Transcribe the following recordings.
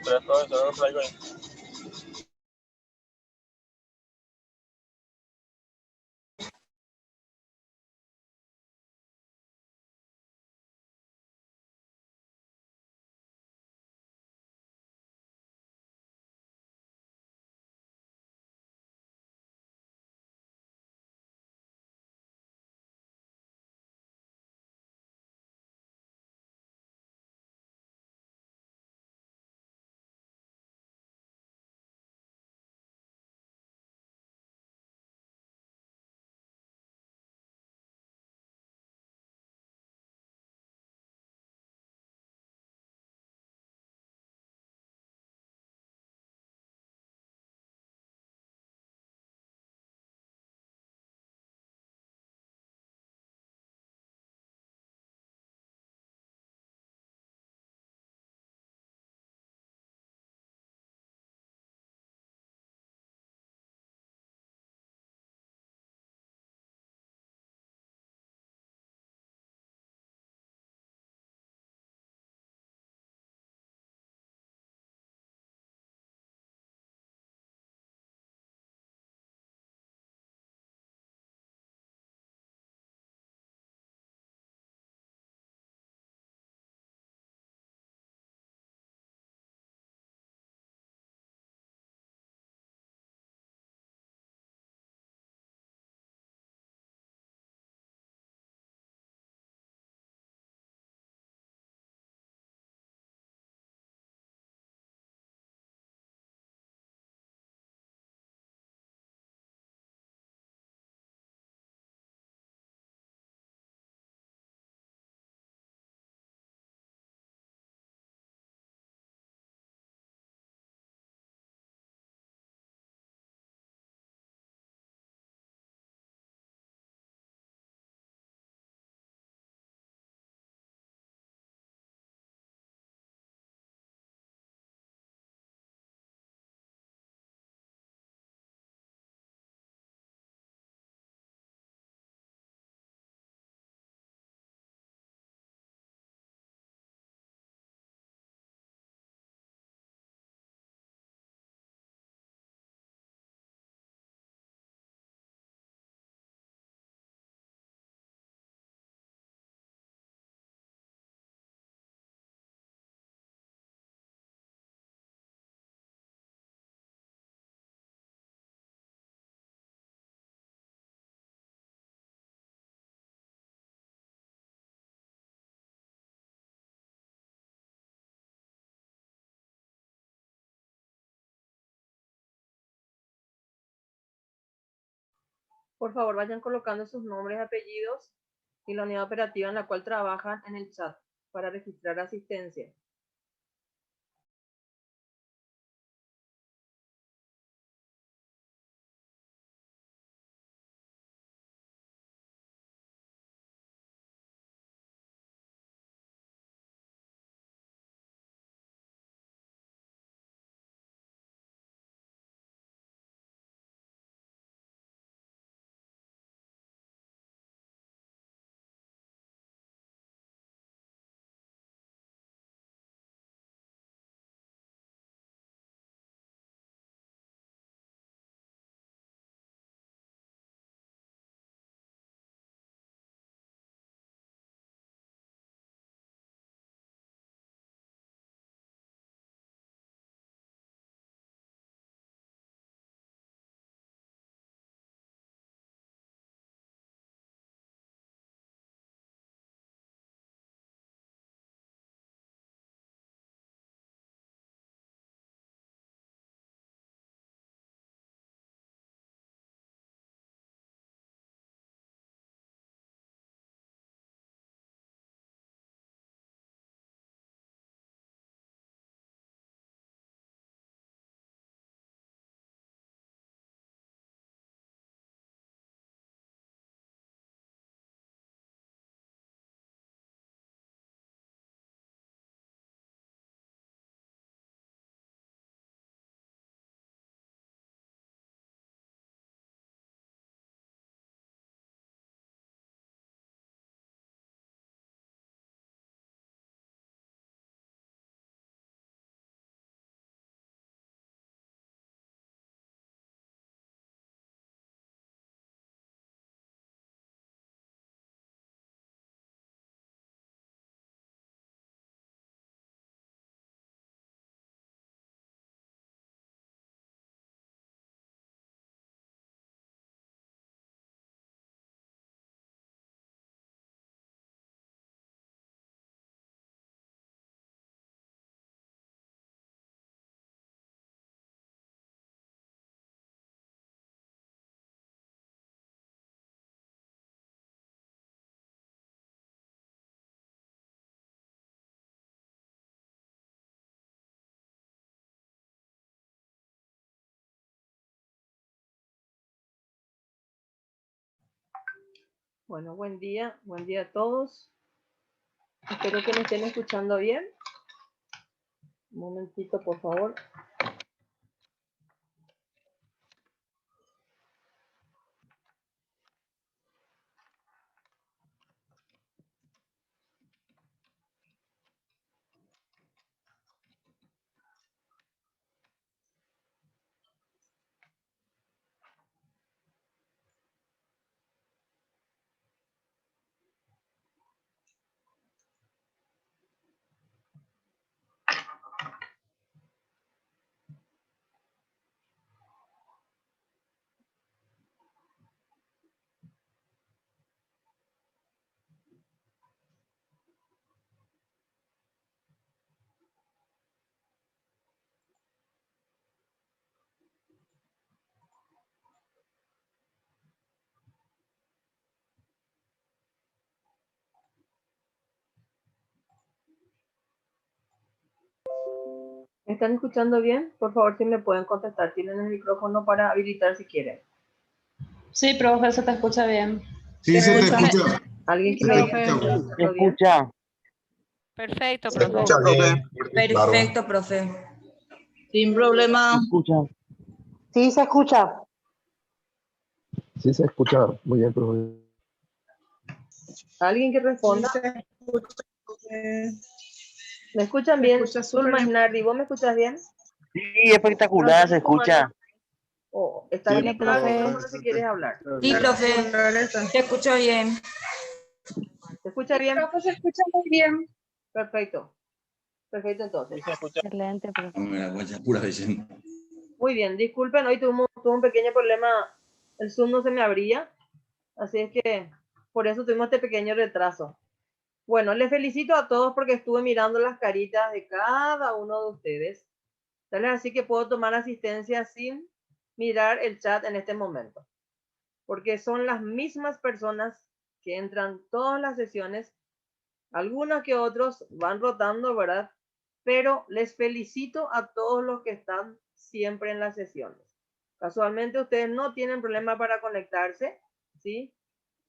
Tres profesores traigo ahí. Por favor, vayan colocando sus nombres, apellidos y la unidad operativa en la cual trabajan en el chat para registrar asistencia. Bueno, buen día a todos. Espero que me estén escuchando bien. Un momentito, por favor. ¿Me están escuchando bien? Por favor, si me pueden contestar. Tienen el micrófono para habilitar si quieren. Sí, profe, se te escucha bien. Sí, se te escucha. ¿Alguien que Se me te diga escucha si bien. está ¿Me bien? escucha? Perfecto, Se profe. escucha bien. Claro. Perfecto, profe. Sin problema. ¿Me escucha? Sí, se escucha. Sí se escucha muy bien, profe. ¿Alguien que responda? ¿Me escuchan bien? Zulma Isnardi, ¿vos me escuchas bien? Sí, espectacular, se escucha. O está Sí, habilitado el profe. micrófono si quieres hablar. Sí, profe. Te escucho bien. ¿Se escucha bien? Profe, se escucha muy bien. Perfecto. Perfecto, entonces. Sí, se escucha. Excelente, profe. Muy bien, disculpen, hoy tuve un pequeño problema. El Zoom no se me abría. Así es que por eso tuvimos este pequeño retraso. Bueno, les felicito a todos porque estuve mirando las caritas de cada uno de ustedes. Tal vez así que puedo tomar asistencia sin mirar el chat en este momento. Porque son las mismas personas que entran todas las sesiones. Algunos que otros van rotando, ¿verdad? Pero les felicito a todos los que están siempre en las sesiones. Casualmente ustedes no tienen problema para conectarse, ¿sí?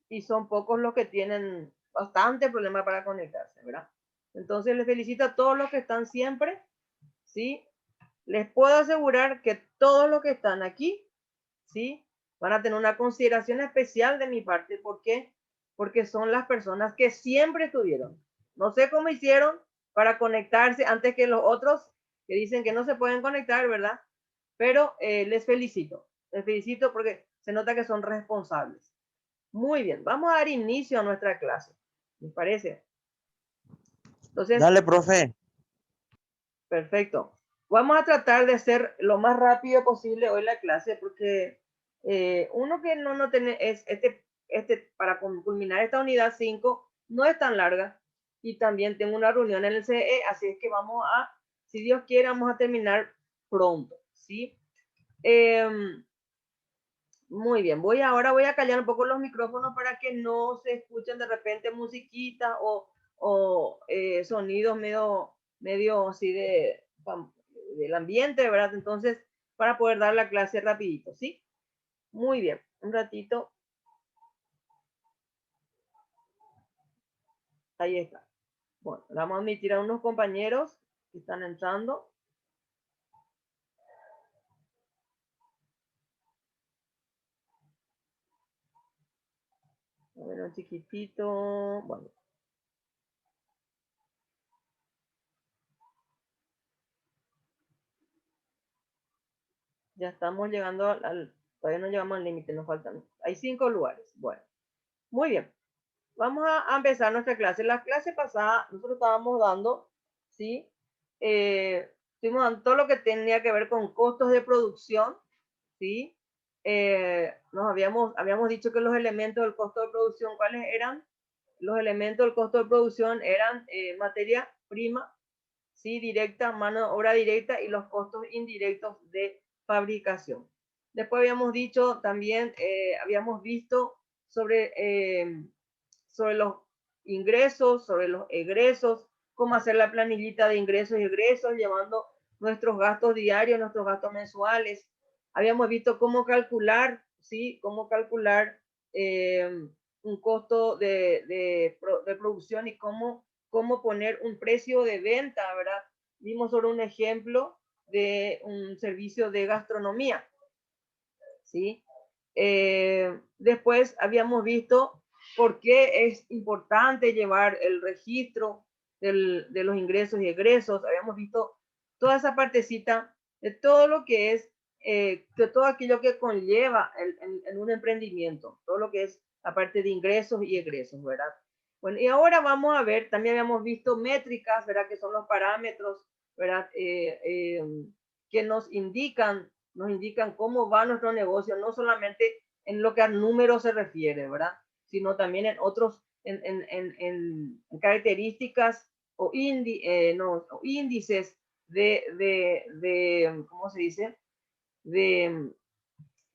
Y son pocos los que tienen bastante problema para conectarse, ¿verdad? Entonces les felicito a todos los que están siempre, ¿sí? Les puedo asegurar que todos los que están aquí, ¿sí? Van a tener una consideración especial de mi parte. ¿Por qué? Porque son las personas que siempre estuvieron. No sé cómo hicieron para conectarse antes que los otros que dicen que no se pueden conectar, ¿verdad? Pero les felicito porque se nota que son responsables. Muy bien, vamos a dar inicio a nuestra clase. ¿Me parece? Entonces, Dale, profe. perfecto. Vamos a tratar de hacer lo más rápido posible hoy la clase porque uno que no tiene es para culminar esta unidad 5 no es tan larga y también tengo una reunión en el CE, así es que vamos a, si Dios quiere, vamos a terminar pronto, ¿sí? Muy bien, ahora voy a callar un poco los micrófonos para que no se escuchen de repente musiquita o sonidos medio así del ambiente, ¿verdad? Entonces, para poder dar la clase rapidito, ¿sí? Muy bien, un ratito. Ahí está. Bueno, vamos a admitir a unos compañeros que están entrando. A ver, un chiquitito. Bueno. Ya estamos llegando todavía no llegamos al límite, nos faltan, hay 5 lugares. Bueno, muy bien. Vamos a empezar nuestra clase. La clase pasada nosotros estábamos dando, ¿sí? Estuvimos dando todo lo que tenía que ver con costos de producción, ¿sí? Nos habíamos dicho que los elementos del costo de producción, ¿cuáles eran? Los elementos del costo de producción eran materia prima, ¿sí? Directa, mano de obra directa y los costos indirectos de fabricación. Después habíamos dicho también, habíamos visto sobre los ingresos, sobre los egresos, cómo hacer la planillita de ingresos y egresos, llevando nuestros gastos diarios, nuestros gastos mensuales. Habíamos visto cómo calcular, ¿sí? Cómo calcular un costo de producción y cómo poner un precio de venta, ¿verdad? Vimos sobre un ejemplo de un servicio de gastronomía, ¿sí? Después habíamos visto por qué es importante llevar el registro de los ingresos y egresos. Habíamos visto toda esa partecita de todo lo que es, de todo aquello que conlleva en un emprendimiento, todo lo que es la parte de ingresos y egresos, ¿verdad? Bueno, y ahora vamos a ver, también habíamos visto métricas, ¿verdad? Que son los parámetros, ¿verdad? Que nos indican cómo va nuestro negocio, no solamente en lo que a números se refiere, ¿verdad? Sino también en otros, en características o índices de, ¿cómo se dice? De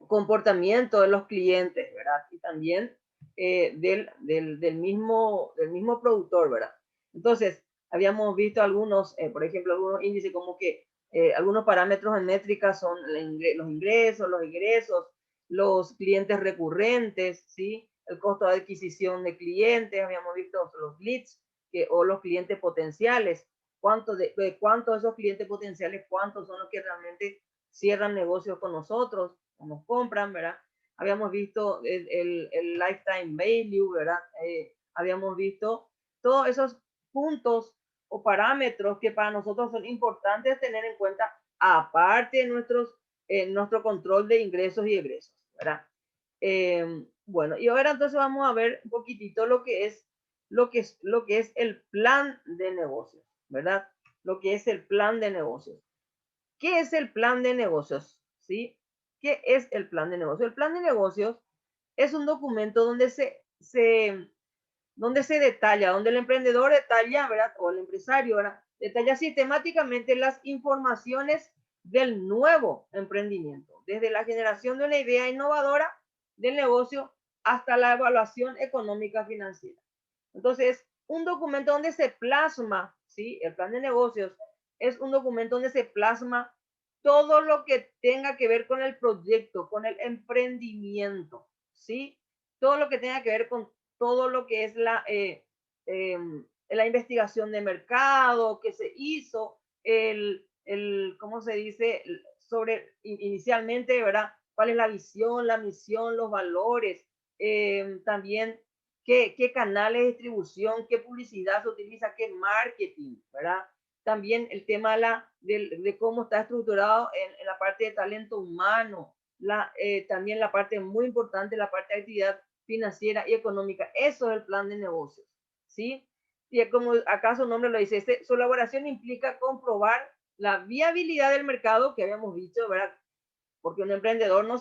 comportamiento de los clientes, ¿verdad? Y también del mismo productor, ¿verdad? Entonces, habíamos visto algunos, por ejemplo, algunos índices como que algunos parámetros en métricas son los ingresos, los clientes recurrentes, ¿sí? El costo de adquisición de clientes, habíamos visto los leads o los clientes potenciales, cuántos de esos clientes potenciales, cuántos son los que realmente cierran negocios con nosotros, o nos compran, ¿verdad? Habíamos visto el lifetime value, ¿verdad? Habíamos visto todos esos puntos o parámetros que para nosotros son importantes tener en cuenta, aparte de nuestro control de ingresos y egresos, ¿verdad? Bueno, y ahora entonces vamos a ver un poquitito lo que es el plan de negocios, ¿verdad? Lo que es el plan de negocios. ¿Qué es el plan de negocios? ¿Sí? ¿Qué es el plan de negocios? El plan de negocios es un documento donde se detalla, donde el emprendedor detalla, ¿verdad? O el empresario, ¿verdad? Detalla sistemáticamente las informaciones del nuevo emprendimiento, desde la generación de una idea innovadora del negocio hasta la evaluación económica financiera. Entonces, un documento donde se plasma, ¿sí? El plan de negocios es un documento donde se plasma todo lo que tenga que ver con el proyecto, con el emprendimiento, ¿sí? Todo lo que tenga que ver con todo lo que es la investigación de mercado que se hizo, ¿cómo se dice? Sobre inicialmente, ¿verdad? ¿Cuál es la visión, la misión, los valores? También qué canales de distribución, qué publicidad se utiliza, qué marketing, ¿verdad? También el tema de cómo está estructurado en la parte de talento humano, también la parte muy importante, la parte de actividad financiera y económica. Eso es el plan de negocios, ¿sí? Y como acá su nombre lo dice, su elaboración implica comprobar la viabilidad del mercado que habíamos dicho, ¿verdad? Porque un emprendedor no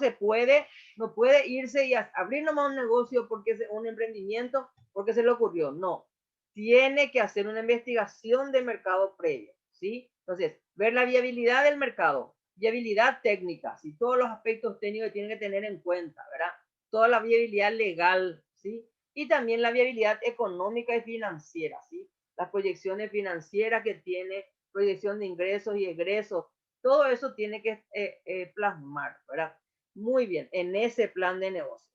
puede irse y abrir nomás un negocio porque es un emprendimiento, porque se le ocurrió. No, tiene que hacer una investigación de mercado previo, ¿sí? Entonces, ver la viabilidad del mercado, viabilidad técnica, ¿sí? Todos los aspectos técnicos que tienen que tener en cuenta, ¿verdad? Toda la viabilidad legal, ¿sí? Y también la viabilidad económica y financiera, ¿sí? Las proyecciones financieras que tiene, proyección de ingresos y egresos, todo eso tiene que plasmar, ¿verdad? Muy bien, en ese plan de negocios.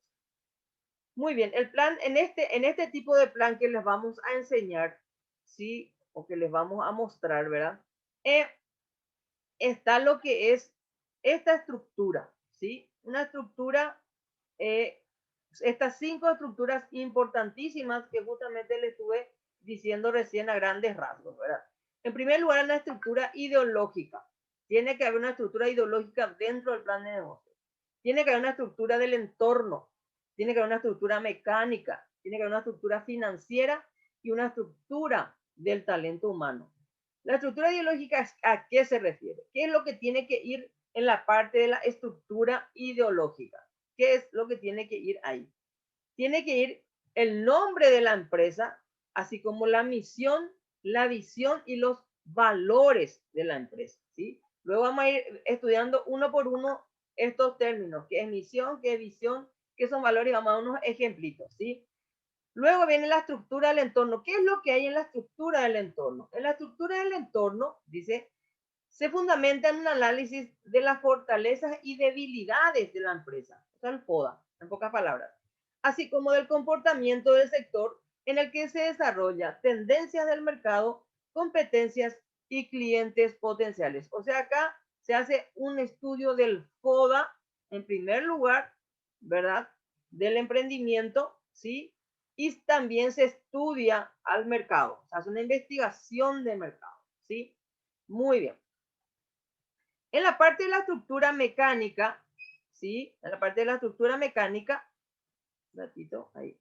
Muy bien, el plan, en este tipo de plan que les vamos a enseñar, ¿sí? O que les vamos a mostrar, ¿verdad? Está lo que es esta estructura, ¿sí? Una estructura, estas 5 estructuras importantísimas que justamente les estuve diciendo recién a grandes rasgos, ¿verdad? En primer lugar, la estructura ideológica. Tiene que haber una estructura ideológica dentro del plan de negocios. Tiene que haber una estructura del entorno. Tiene que haber una estructura mecánica. Tiene que haber una estructura financiera y una estructura del talento humano. La estructura ideológica, ¿a qué se refiere? ¿Qué es lo que tiene que ir en la parte de la estructura ideológica? ¿Qué es lo que tiene que ir ahí? Tiene que ir el nombre de la empresa, así como la misión, la visión y los valores de la empresa, ¿sí? Luego vamos a ir estudiando uno por uno estos términos, qué es misión, qué es visión, qué son valores, y vamos a dar unos ejemplitos, ¿sí? Luego viene la estructura del entorno. ¿Qué es lo que hay en la estructura del entorno? En la estructura del entorno, dice, se fundamenta en un análisis de las fortalezas y debilidades de la empresa, o sea, el FODA, en pocas palabras. así como del comportamiento del sector en el que se desarrolla, tendencias del mercado, competencias y clientes potenciales. O sea, acá se hace un estudio del FODA, en primer lugar, ¿verdad? Del emprendimiento, ¿sí? Y también se estudia al mercado, o sea, es una investigación de mercado, ¿sí? Muy bien. En la parte de la estructura mecánica, ¿sí? En la parte de la estructura mecánica, un ratito, ahí.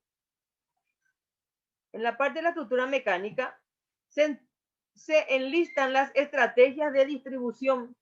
En la parte de la estructura mecánica se enlistan las estrategias de distribución,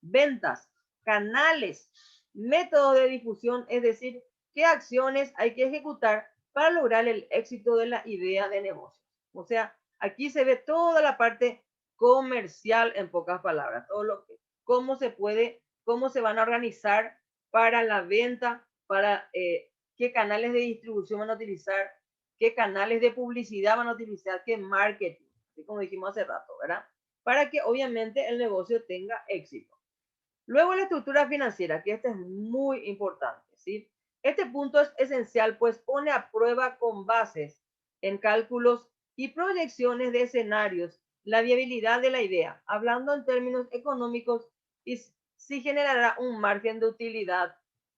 ventas, canales, métodos de difusión, es decir, qué acciones hay que ejecutar para lograr el éxito de la idea de negocio. O sea, aquí se ve toda la parte comercial, en pocas palabras, todo lo que, cómo se van a organizar para la venta, para qué canales de distribución van a utilizar, qué canales de publicidad van a utilizar, qué marketing, así como dijimos hace rato, ¿verdad? Para que obviamente el negocio tenga éxito. Luego la estructura financiera, que esta es muy importante, ¿sí? Este punto es esencial, pues pone a prueba con bases en cálculos y proyecciones de escenarios la viabilidad de la idea, hablando en términos económicos, y si generará un margen de utilidad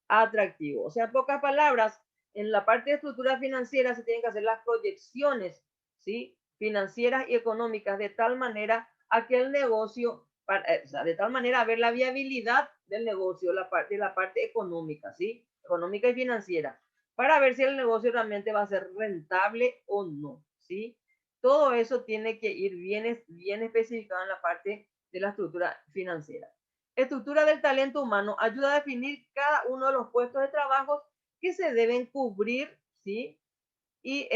atractivo. O sea, en pocas palabras, en la parte de estructura financiera se tienen que hacer las proyecciones, ¿sí? Financieras y económicas de tal manera a que el negocio, o sea, de tal manera a ver la viabilidad del negocio, la parte económica, ¿sí? Económica y financiera, para ver si el negocio realmente va a ser rentable o no, ¿sí? Todo eso tiene que ir bien especificado en la parte de la estructura financiera. Estructura del talento humano ayuda a definir cada uno de los puestos de trabajo que se deben cubrir, ¿sí? Y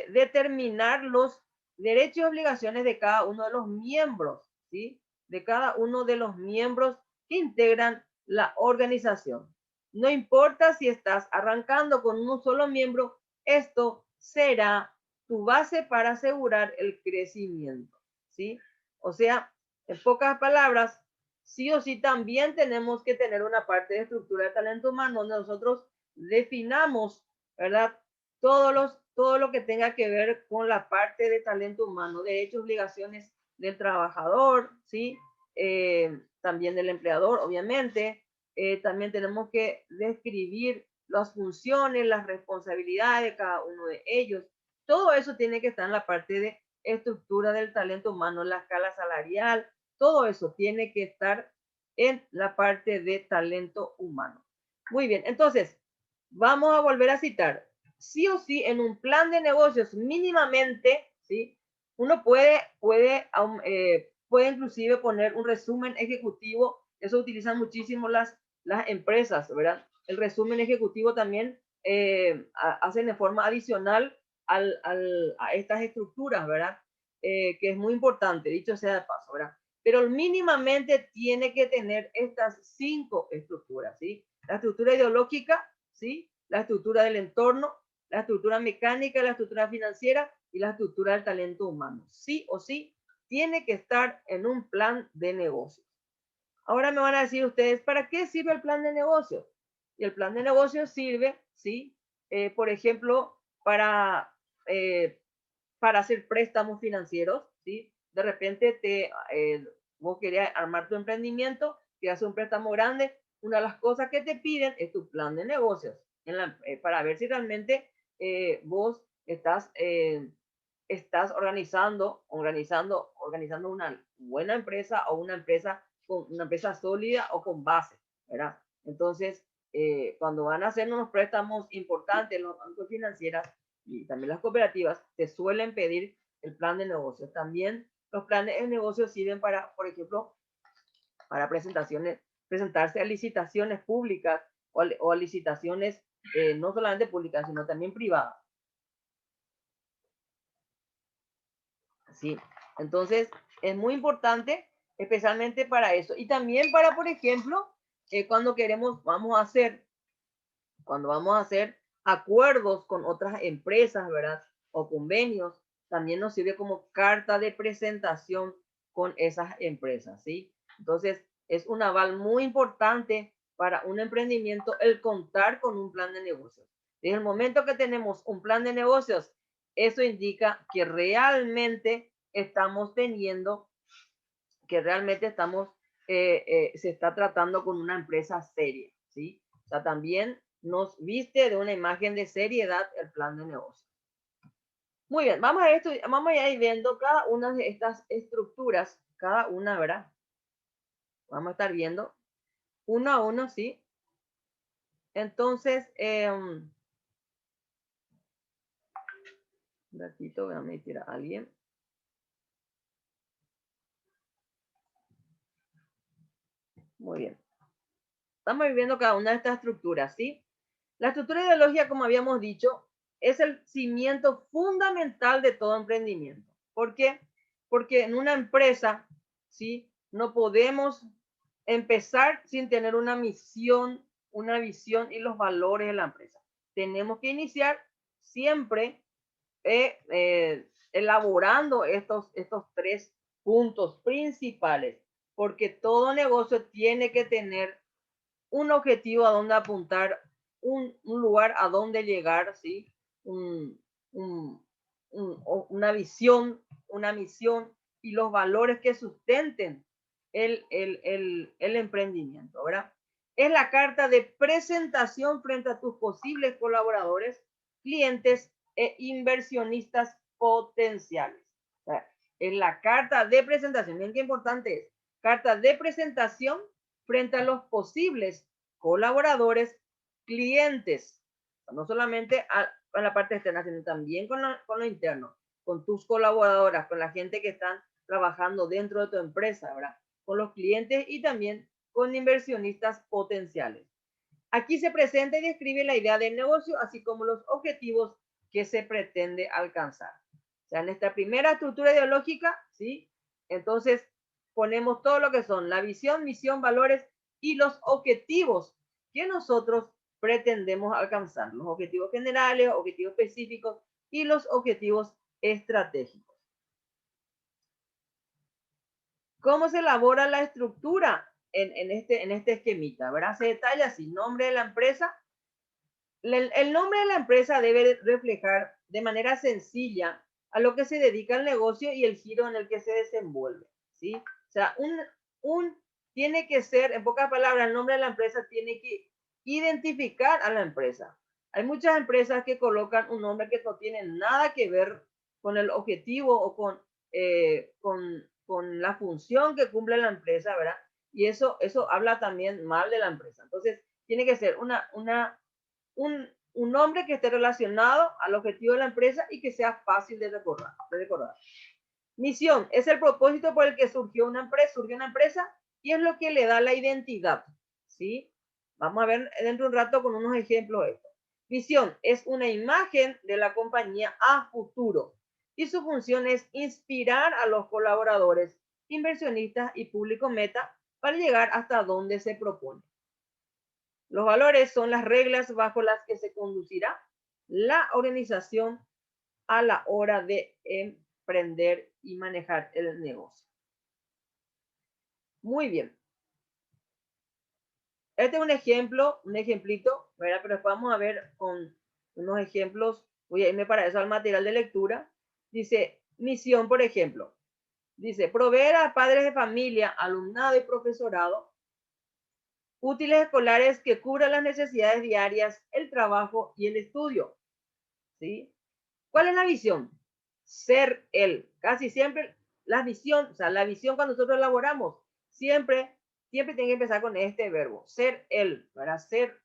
determinar los derechos y obligaciones de cada uno de los miembros, ¿sí? De cada uno de los miembros que integran la organización. No importa si estás arrancando con un solo miembro, esto será tu base para asegurar el crecimiento, ¿sí? O sea, en pocas palabras, sí o sí también tenemos que tener una parte de estructura de talento humano donde nosotros definamos, ¿verdad? Todo lo que tenga que ver con la parte de talento humano, derechos, obligaciones del trabajador, ¿sí? También del empleador, obviamente. También tenemos que describir las funciones, las responsabilidades de cada uno de ellos. Todo eso tiene que estar en la parte de estructura del talento humano, la escala salarial, todo eso tiene que estar en la parte de talento humano. Muy bien, entonces, vamos a volver a citar. Sí o sí, en un plan de negocios mínimamente, ¿sí? Uno puede inclusive poner un resumen ejecutivo. Eso utilizan muchísimo las empresas, ¿verdad? El resumen ejecutivo también hacen de forma adicional a estas estructuras, ¿verdad? Que es muy importante, dicho sea de paso, ¿verdad? Pero mínimamente tiene que tener estas 5 estructuras, ¿sí? La estructura ideológica, ¿sí? La estructura del entorno, la estructura mecánica, la estructura financiera y la estructura del talento humano. Sí o sí, tiene que estar en un plan de negocio. Ahora me van a decir ustedes, ¿para qué sirve el plan de negocio? Y el plan de negocio sirve, ¿sí? Por ejemplo, para hacer préstamos financieros, ¿sí? De repente vos querías armar tu emprendimiento, quieres hacer un préstamo grande, una de las cosas que te piden es tu plan de negocios, para ver si realmente vos estás organizando una buena empresa o una empresa sólida o con base, ¿verdad? Entonces, cuando van a hacer unos préstamos importantes, los bancos financieros y también las cooperativas, te suelen pedir el plan de negocios. También los planes de negocios sirven para, por ejemplo, para presentarse a licitaciones públicas o a licitaciones no solamente públicas, sino también privadas. Sí, entonces es muy importante, especialmente para eso. Y también para, por ejemplo, cuando vamos a hacer acuerdos con otras empresas, ¿verdad? O convenios, también nos sirve como carta de presentación con esas empresas, ¿sí? Entonces, es un aval muy importante para un emprendimiento el contar con un plan de negocios. Desde el momento que tenemos un plan de negocios, eso indica que realmente estamos teniendo, que realmente estamos, se está tratando con una empresa seria, ¿sí? O sea, también nos viste de una imagen de seriedad el plan de negocio. Muy bien, vamos a ir viendo cada una de estas estructuras, cada una, ¿verdad? Vamos a estar viendo uno a uno, ¿sí? Entonces, un ratito, voy a meter a alguien. Muy bien. Estamos viendo cada una de estas estructuras, ¿sí? La estructura ideológica, como habíamos dicho, es el cimiento fundamental de todo emprendimiento. ¿Por qué? Porque en una empresa, ¿sí? No podemos empezar sin tener una misión, una visión y los valores de la empresa. Tenemos que iniciar siempre elaborando estos tres puntos principales, porque todo negocio tiene que tener un objetivo a donde apuntar, un lugar a donde llegar, ¿sí? Una visión, una misión y los valores que sustenten el emprendimiento, ¿verdad? Es la carta de presentación frente a tus posibles colaboradores, clientes e inversionistas potenciales. O sea, es la carta de presentación. Miren qué importante es. Carta de presentación frente a los posibles colaboradores, clientes, no solamente a la parte externa, sino también con lo interno, con tus colaboradoras, con la gente que están trabajando dentro de tu empresa, ¿verdad? Con los clientes y también con inversionistas potenciales. Aquí se presenta y describe la idea del negocio, así como los objetivos que se pretende alcanzar. O sea, en esta primera estructura ideológica, ¿sí? Entonces, ponemos todo lo que son la visión, misión, valores y los objetivos que nosotros pretendemos alcanzar. Los objetivos generales, objetivos específicos y los objetivos estratégicos. ¿Cómo se elabora la estructura en este esquemita? ¿Verdad? Se detalla así: nombre de la empresa. El nombre de la empresa debe reflejar de manera sencilla a lo que se dedica al negocio y el giro en el que se desenvuelve, ¿sí? O sea, tiene que ser, en pocas palabras, el nombre de la empresa tiene que identificar a la empresa. Hay muchas empresas que colocan un nombre que no tiene nada que ver con el objetivo o con la función que cumple la empresa, ¿verdad? Y eso habla también mal de la empresa. Entonces, tiene que ser un nombre que esté relacionado al objetivo de la empresa y que sea fácil de recordar. Misión es el propósito por el que surgió una empresa y es lo que le da la identidad, ¿sí? Vamos a ver dentro de un rato con unos ejemplos de esto. Visión es una imagen de la compañía a futuro y su función es inspirar a los colaboradores, inversionistas y público meta para llegar hasta donde se propone. Los valores son las reglas bajo las que se conducirá la organización a la hora de emprender y manejar el negocio. Muy bien. Este es un ejemplo, un ejemplito, ¿verdad? Pero vamos a ver con unos ejemplos. Voy a irme para eso al material de lectura. Dice, misión, por ejemplo. Dice, proveer a padres de familia, alumnado y profesorado útiles escolares que cubran las necesidades diarias, el trabajo y el estudio, ¿sí? ¿Cuál es la visión? Ser él. Casi siempre la visión, o sea, la visión cuando nosotros elaboramos, siempre tiene que empezar con este verbo, ser él, ¿verdad? Ser,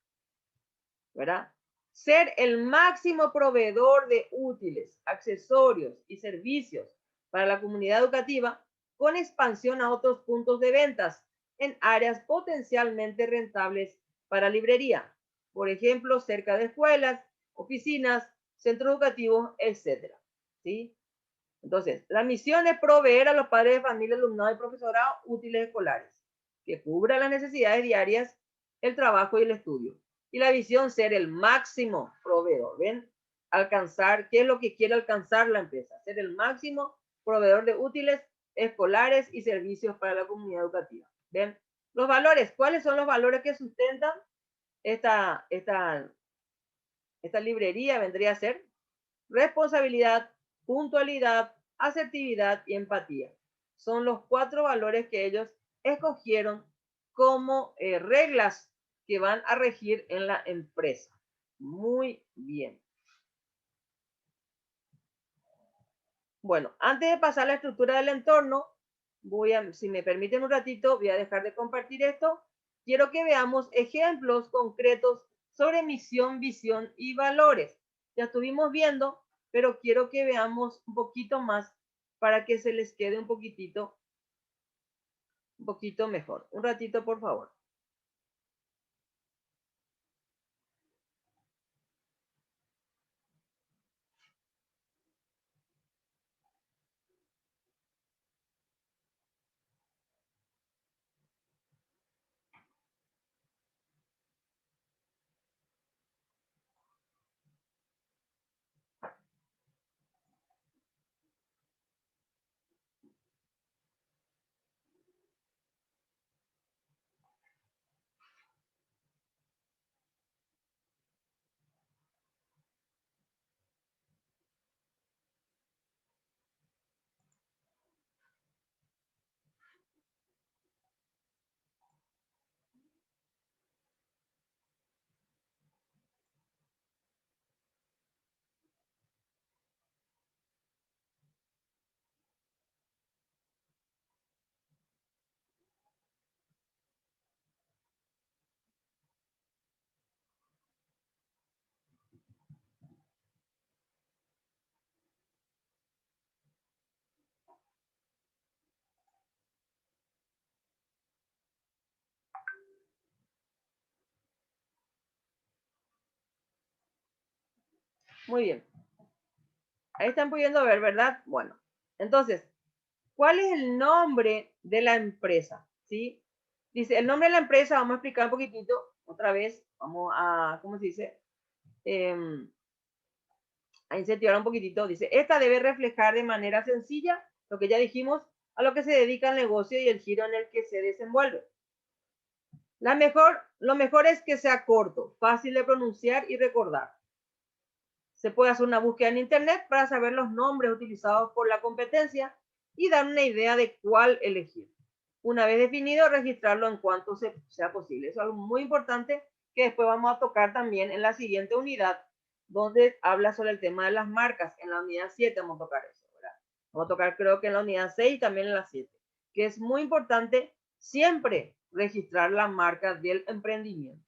¿verdad? Ser el máximo proveedor de útiles, accesorios y servicios para la comunidad educativa con expansión a otros puntos de ventas en áreas potencialmente rentables para librería, por ejemplo, cerca de escuelas, oficinas, centros educativos, etc. ¿Sí? Entonces, la misión es proveer a los padres de familia, alumnado y profesorado útiles escolares que cubran las necesidades diarias, el trabajo y el estudio. Y la visión, ser el máximo proveedor. ¿Ven? Alcanzar, ¿qué es lo que quiere alcanzar la empresa? Ser el máximo proveedor de útiles escolares y servicios para la comunidad educativa. ¿Ven? Los valores, ¿cuáles son los valores que sustentan esta Esta librería vendría a ser responsabilidad, puntualidad, asertividad y empatía. Son los 4 valores que ellos escogieron como reglas que van a regir en la empresa. Muy bien. Bueno, antes de pasar a la estructura del entorno, si me permiten un ratito, voy a dejar de compartir esto. Quiero que veamos ejemplos concretos sobre misión, visión y valores. Ya estuvimos viendo, pero quiero que veamos un poquito más para que se les quede un poquito mejor. Un ratito, por favor. Muy bien. Ahí están pudiendo ver, ¿verdad? Bueno, entonces, ¿cuál es el nombre de la empresa? ¿Sí? Dice, el nombre de la empresa, vamos a explicar un poquitito, otra vez, vamos a, ¿cómo se dice? A incentivar un poquitito. Dice, esta debe reflejar de manera sencilla lo que ya dijimos, a lo que se dedica el negocio y el giro en el que se desenvuelve. Lo mejor es que sea corto, fácil de pronunciar y recordar. Se puede hacer una búsqueda en internet para saber los nombres utilizados por la competencia y dar una idea de cuál elegir. Una vez definido, registrarlo en cuanto sea posible. Eso es algo muy importante que después vamos a tocar también en la siguiente unidad, donde habla sobre el tema de las marcas. En la unidad 7 vamos a tocar eso, ¿verdad? Vamos a tocar creo que en la unidad 6 y también en la 7, que es muy importante siempre registrar la marca del emprendimiento.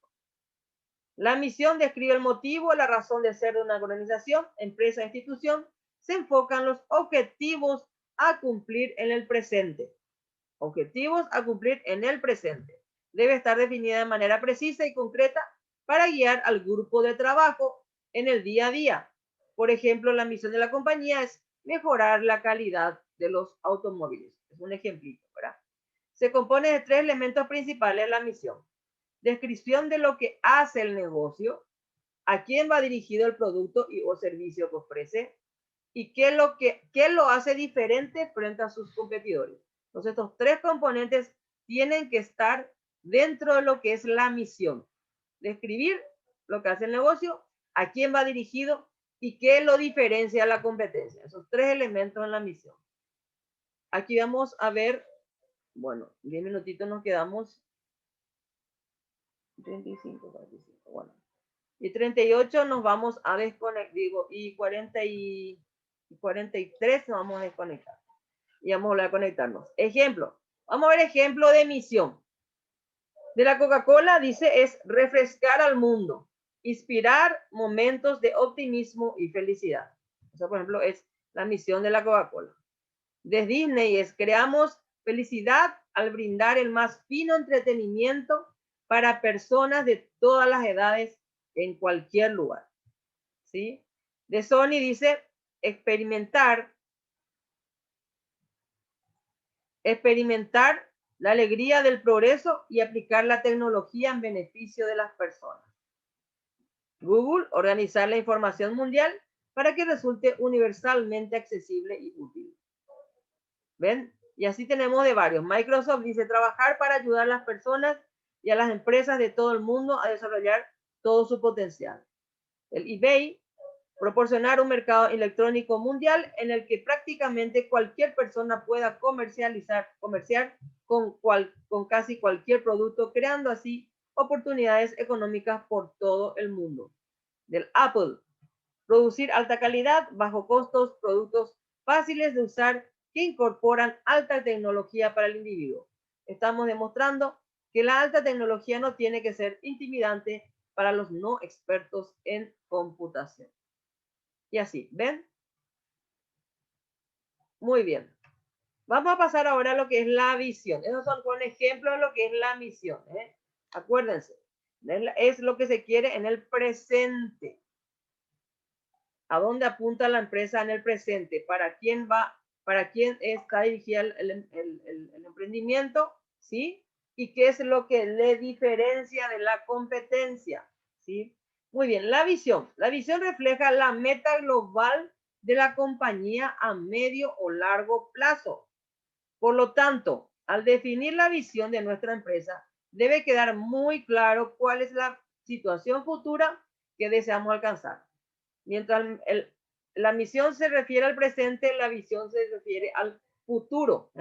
La misión describe el motivo, la razón de ser de una organización, empresa o institución. Se enfocan los objetivos a cumplir en el presente. Objetivos a cumplir en el presente. Debe estar definida de manera precisa y concreta para guiar al grupo de trabajo en el día a día. Por ejemplo, la misión de la compañía es mejorar la calidad de los automóviles. Es un ejemplito, ¿verdad? Se compone de 3 elementos principales la misión. Descripción de lo que hace el negocio, a quién va dirigido el producto o servicio que ofrece y qué lo hace diferente frente a sus competidores. Entonces, estos 3 componentes tienen que estar dentro de lo que es la misión. Describir lo que hace el negocio, a quién va dirigido y qué lo diferencia a la competencia. Esos 3 elementos en la misión. Aquí vamos a ver, bueno, 10 minutitos nos quedamos. 35, 45, bueno. Y 38 nos vamos a desconectar, digo, y 43 nos vamos a desconectar. Y vamos a volver a conectarnos. Ejemplo, vamos a ver ejemplo de misión. De la Coca-Cola dice es refrescar al mundo, inspirar momentos de optimismo y felicidad. O sea, por ejemplo, es la misión de la Coca-Cola. De Disney es creamos felicidad al brindar el más fino entretenimiento para personas de todas las edades en cualquier lugar. ¿Sí? De Sony dice experimentar la alegría del progreso y aplicar la tecnología en beneficio de las personas. Google, organizar la información mundial para que resulte universalmente accesible y útil. ¿Ven? Y así tenemos de varios. Microsoft dice trabajar para ayudar a las personas y a las empresas de todo el mundo a desarrollar todo su potencial. el eBay, proporcionar un mercado electrónico mundial en el que prácticamente cualquier persona pueda comerciar con casi cualquier producto, creando así oportunidades económicas por todo el mundo. Del Apple, producir alta calidad, bajo costos, productos fáciles de usar que incorporan alta tecnología para el individuo. Estamos demostrando que la alta tecnología no tiene que ser intimidante para los no expertos en computación. Y así, ¿ven? Muy bien. Vamos a pasar ahora a lo que es la visión. Esos son un ejemplo de lo que es la misión. Acuérdense, es lo que se quiere en el presente. ¿A dónde apunta la empresa en el presente? ¿Para quién va? ¿Para quién está dirigida el emprendimiento? ¿Sí? ¿Y qué es lo que le diferencia de la competencia? ¿Sí? Muy bien, la visión. La visión refleja la meta global de la compañía a medio o largo plazo. Por lo tanto, al definir la visión de nuestra empresa, debe quedar muy claro cuál es la situación futura que deseamos alcanzar. Mientras la misión se refiere al presente, la visión se refiere al futuro.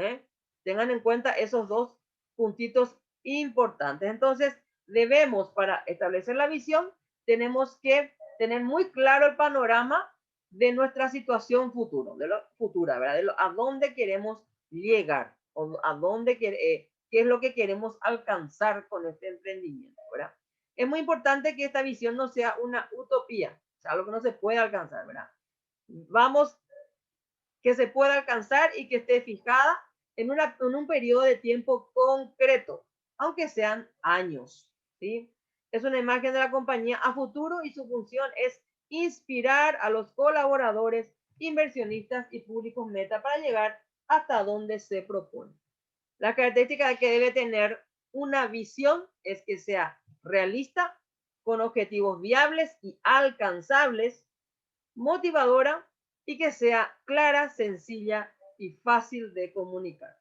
Tengan en cuenta esos dos puntitos importantes. Entonces, debemos, para establecer la visión, tenemos que tener muy claro el panorama de nuestra situación futura, ¿verdad? A dónde queremos llegar, o a dónde qué es lo que queremos alcanzar con este emprendimiento, ¿verdad? Es muy importante que esta visión no sea una utopía, o sea, algo que no se puede alcanzar, ¿verdad? Vamos, que se pueda alcanzar y que esté fijada en un periodo de tiempo concreto, aunque sean años, ¿sí? Es una imagen de la compañía a futuro y su función es inspirar a los colaboradores, inversionistas y públicos meta para llegar hasta donde se propone. La característica que debe tener una visión es que sea realista, con objetivos viables y alcanzables, motivadora y que sea clara, sencilla y fácil de comunicar.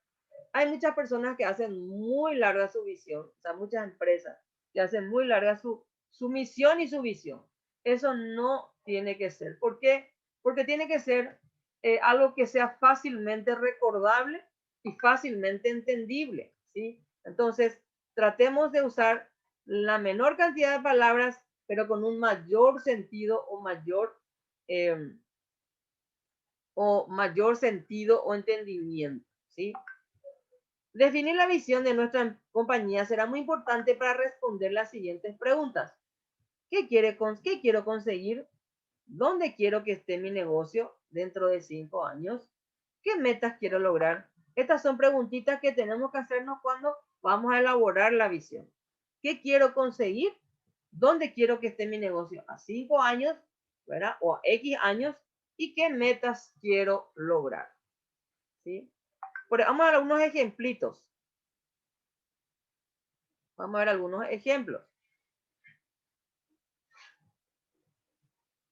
Hay muchas personas que hacen muy larga su visión, o sea, muchas empresas que hacen muy larga su misión y su visión. Eso no tiene que ser. ¿Por qué? Porque tiene que ser algo que sea fácilmente recordable y fácilmente entendible, ¿sí? Entonces, tratemos de usar la menor cantidad de palabras, pero con un mayor sentido o mayor sentido o entendimiento, ¿sí? Definir la visión de nuestra compañía será muy importante para responder las siguientes preguntas. ¿Qué quiero conseguir? ¿Dónde quiero que esté mi negocio dentro de 5 años? ¿Qué metas quiero lograr? Estas son preguntitas que tenemos que hacernos cuando vamos a elaborar la visión. ¿Qué quiero conseguir? ¿Dónde quiero que esté mi negocio a 5 años, ¿verdad? O a X años. ¿Y qué metas quiero lograr? ¿Sí? Vamos a ver algunos ejemplitos. Vamos a ver algunos ejemplos.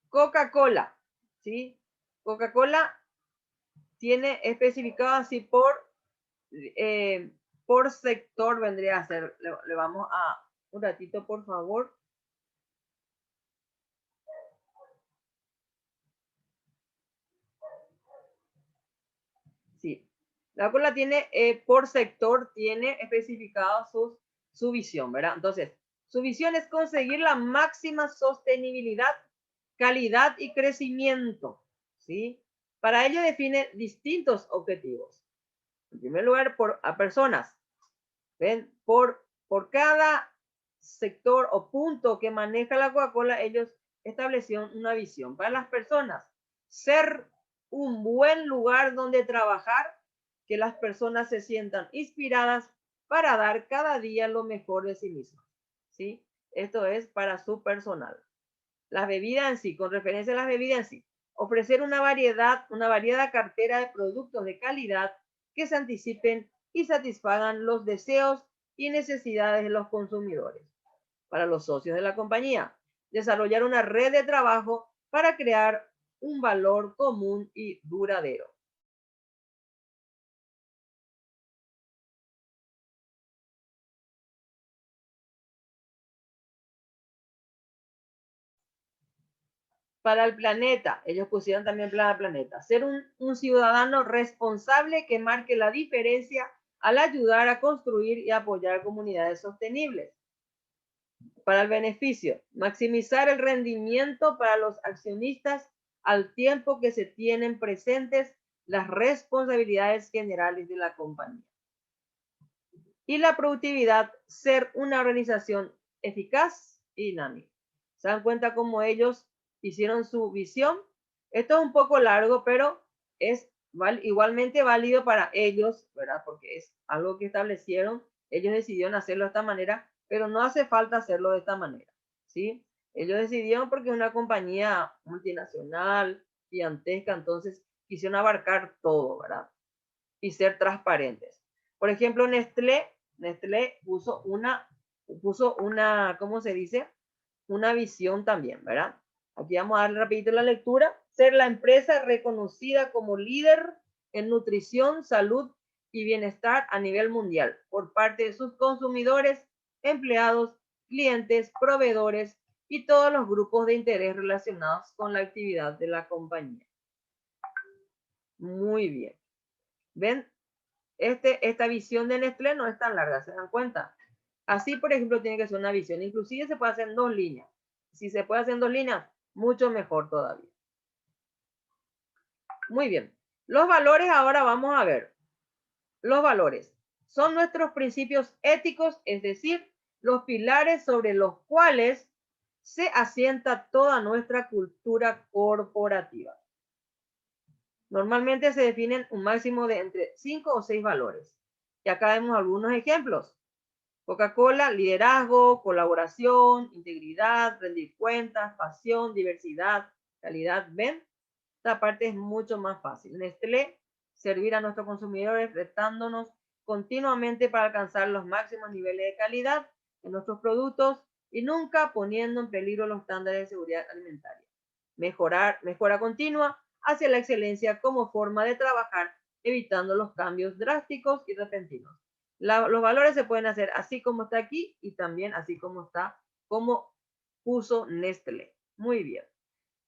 Coca-Cola, ¿sí? Coca-Cola tiene especificado así por sector, vendría a ser. Le vamos a un ratito, por favor. Sí, la Coca-Cola tiene por sector, tiene especificado su visión, ¿verdad? Entonces, su visión es conseguir la máxima sostenibilidad, calidad y crecimiento, ¿sí? Para ello define distintos objetivos. En primer lugar, a personas. ¿Ven? Por cada sector o punto que maneja la Coca-Cola, ellos establecieron una visión. Para las personas, ser un buen lugar donde trabajar, que las personas se sientan inspiradas para dar cada día lo mejor de sí mismas, ¿sí? Esto es para su personal. Las bebidas en sí, con referencia a las bebidas en sí, ofrecer una variada cartera de productos de calidad que se anticipen y satisfagan los deseos y necesidades de los consumidores. Para los socios de la compañía, desarrollar una red de trabajo para crear un valor común y duradero. Para el planeta, ellos pusieron también para el planeta, ser un ciudadano responsable que marque la diferencia al ayudar a construir y apoyar comunidades sostenibles. Para el beneficio, maximizar el rendimiento para los accionistas al tiempo que se tienen presentes las responsabilidades generales de la compañía. Y la productividad, ser una organización eficaz y dinámica. ¿Se dan cuenta cómo ellos hicieron su visión? Esto es un poco largo, pero es igualmente válido para ellos, ¿verdad? Porque es algo que establecieron. Ellos decidieron hacerlo de esta manera, pero no hace falta hacerlo de esta manera, ¿sí? Ellos decidieron porque es una compañía multinacional, gigantesca, entonces quisieron abarcar todo, ¿verdad? Y ser transparentes. Por ejemplo, Nestlé puso una, ¿cómo se dice? Una visión también, ¿verdad? Aquí vamos a darle rapidito la lectura. Ser la empresa reconocida como líder en nutrición, salud y bienestar a nivel mundial por parte de sus consumidores, empleados, clientes, proveedores y todos los grupos de interés relacionados con la actividad de la compañía. Muy bien. ¿Ven? Esta visión de Nestlé no es tan larga, ¿se dan cuenta? Así, por ejemplo, tiene que ser una visión. Inclusive se puede hacer en 2 líneas. Si se puede hacer en 2 líneas, mucho mejor todavía. Muy bien. Los valores ahora vamos a ver. Los valores son nuestros principios éticos, es decir, los pilares sobre los cuales se asienta toda nuestra cultura corporativa. Normalmente se definen un máximo de entre 5 o 6 valores. Y acá vemos algunos ejemplos. Coca-Cola, liderazgo, colaboración, integridad, rendir cuentas, pasión, diversidad, calidad. ¿Ven? Esta parte es mucho más fácil. Nestlé, servir a nuestros consumidores retándonos continuamente para alcanzar los máximos niveles de calidad en nuestros productos y nunca poniendo en peligro los estándares de seguridad alimentaria. Mejora continua hacia la excelencia como forma de trabajar, evitando los cambios drásticos y repentinos. Los valores se pueden hacer así como está aquí y también así como está, como puso Nestlé. Muy bien.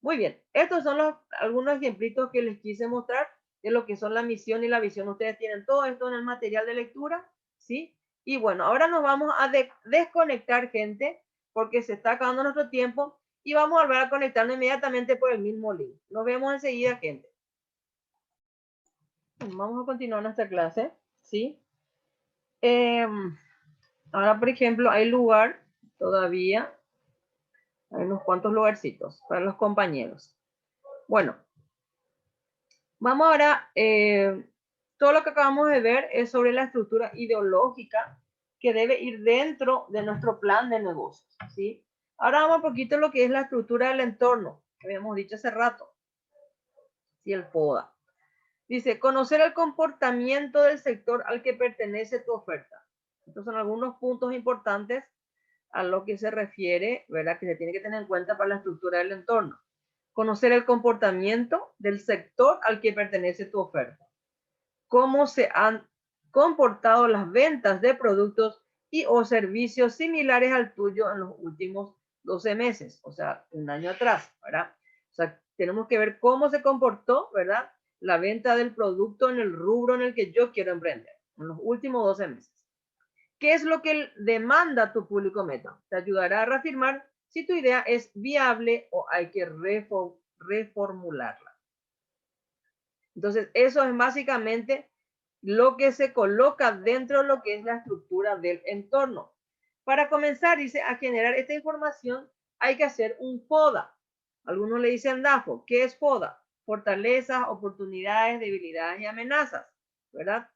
Muy bien. Estos son algunos ejemplitos que les quise mostrar de lo que son la misión y la visión. Ustedes tienen todo esto en el material de lectura, ¿sí? Y bueno, ahora nos vamos a desconectar, gente, porque se está acabando nuestro tiempo y vamos a volver a conectarnos inmediatamente por el mismo link. Nos vemos enseguida, gente. Vamos a continuar nuestra clase, ¿sí? Ahora, por ejemplo, hay lugar todavía. Hay unos cuantos lugarcitos para los compañeros. Bueno, vamos ahora, todo lo que acabamos de ver es sobre la estructura ideológica que debe ir dentro de nuestro plan de negocios, ¿sí? Ahora vamos un poquito a lo que es la estructura del entorno, que habíamos dicho hace rato, ¿sí? El FODA. Dice, conocer el comportamiento del sector al que pertenece tu oferta. Estos son algunos puntos importantes a lo que se refiere, ¿verdad? Que se tiene que tener en cuenta para la estructura del entorno. Conocer el comportamiento del sector al que pertenece tu oferta. Cómo se han comportado las ventas de productos y o servicios similares al tuyo en los últimos 12 meses, o sea, un año atrás, ¿verdad? O sea, tenemos que ver cómo se comportó, ¿verdad? La venta del producto en el rubro en el que yo quiero emprender, en los últimos 12 meses. ¿Qué es lo que demanda tu público meta? Te ayudará a reafirmar si tu idea es viable o hay que reformularla. Entonces, eso es básicamente lo que se coloca dentro de lo que es la estructura del entorno. Para comenzar, dice, a generar esta información hay que hacer un FODA. Algunos le dicen DAFO. ¿Qué es FODA? Fortalezas, oportunidades, debilidades y amenazas, ¿verdad?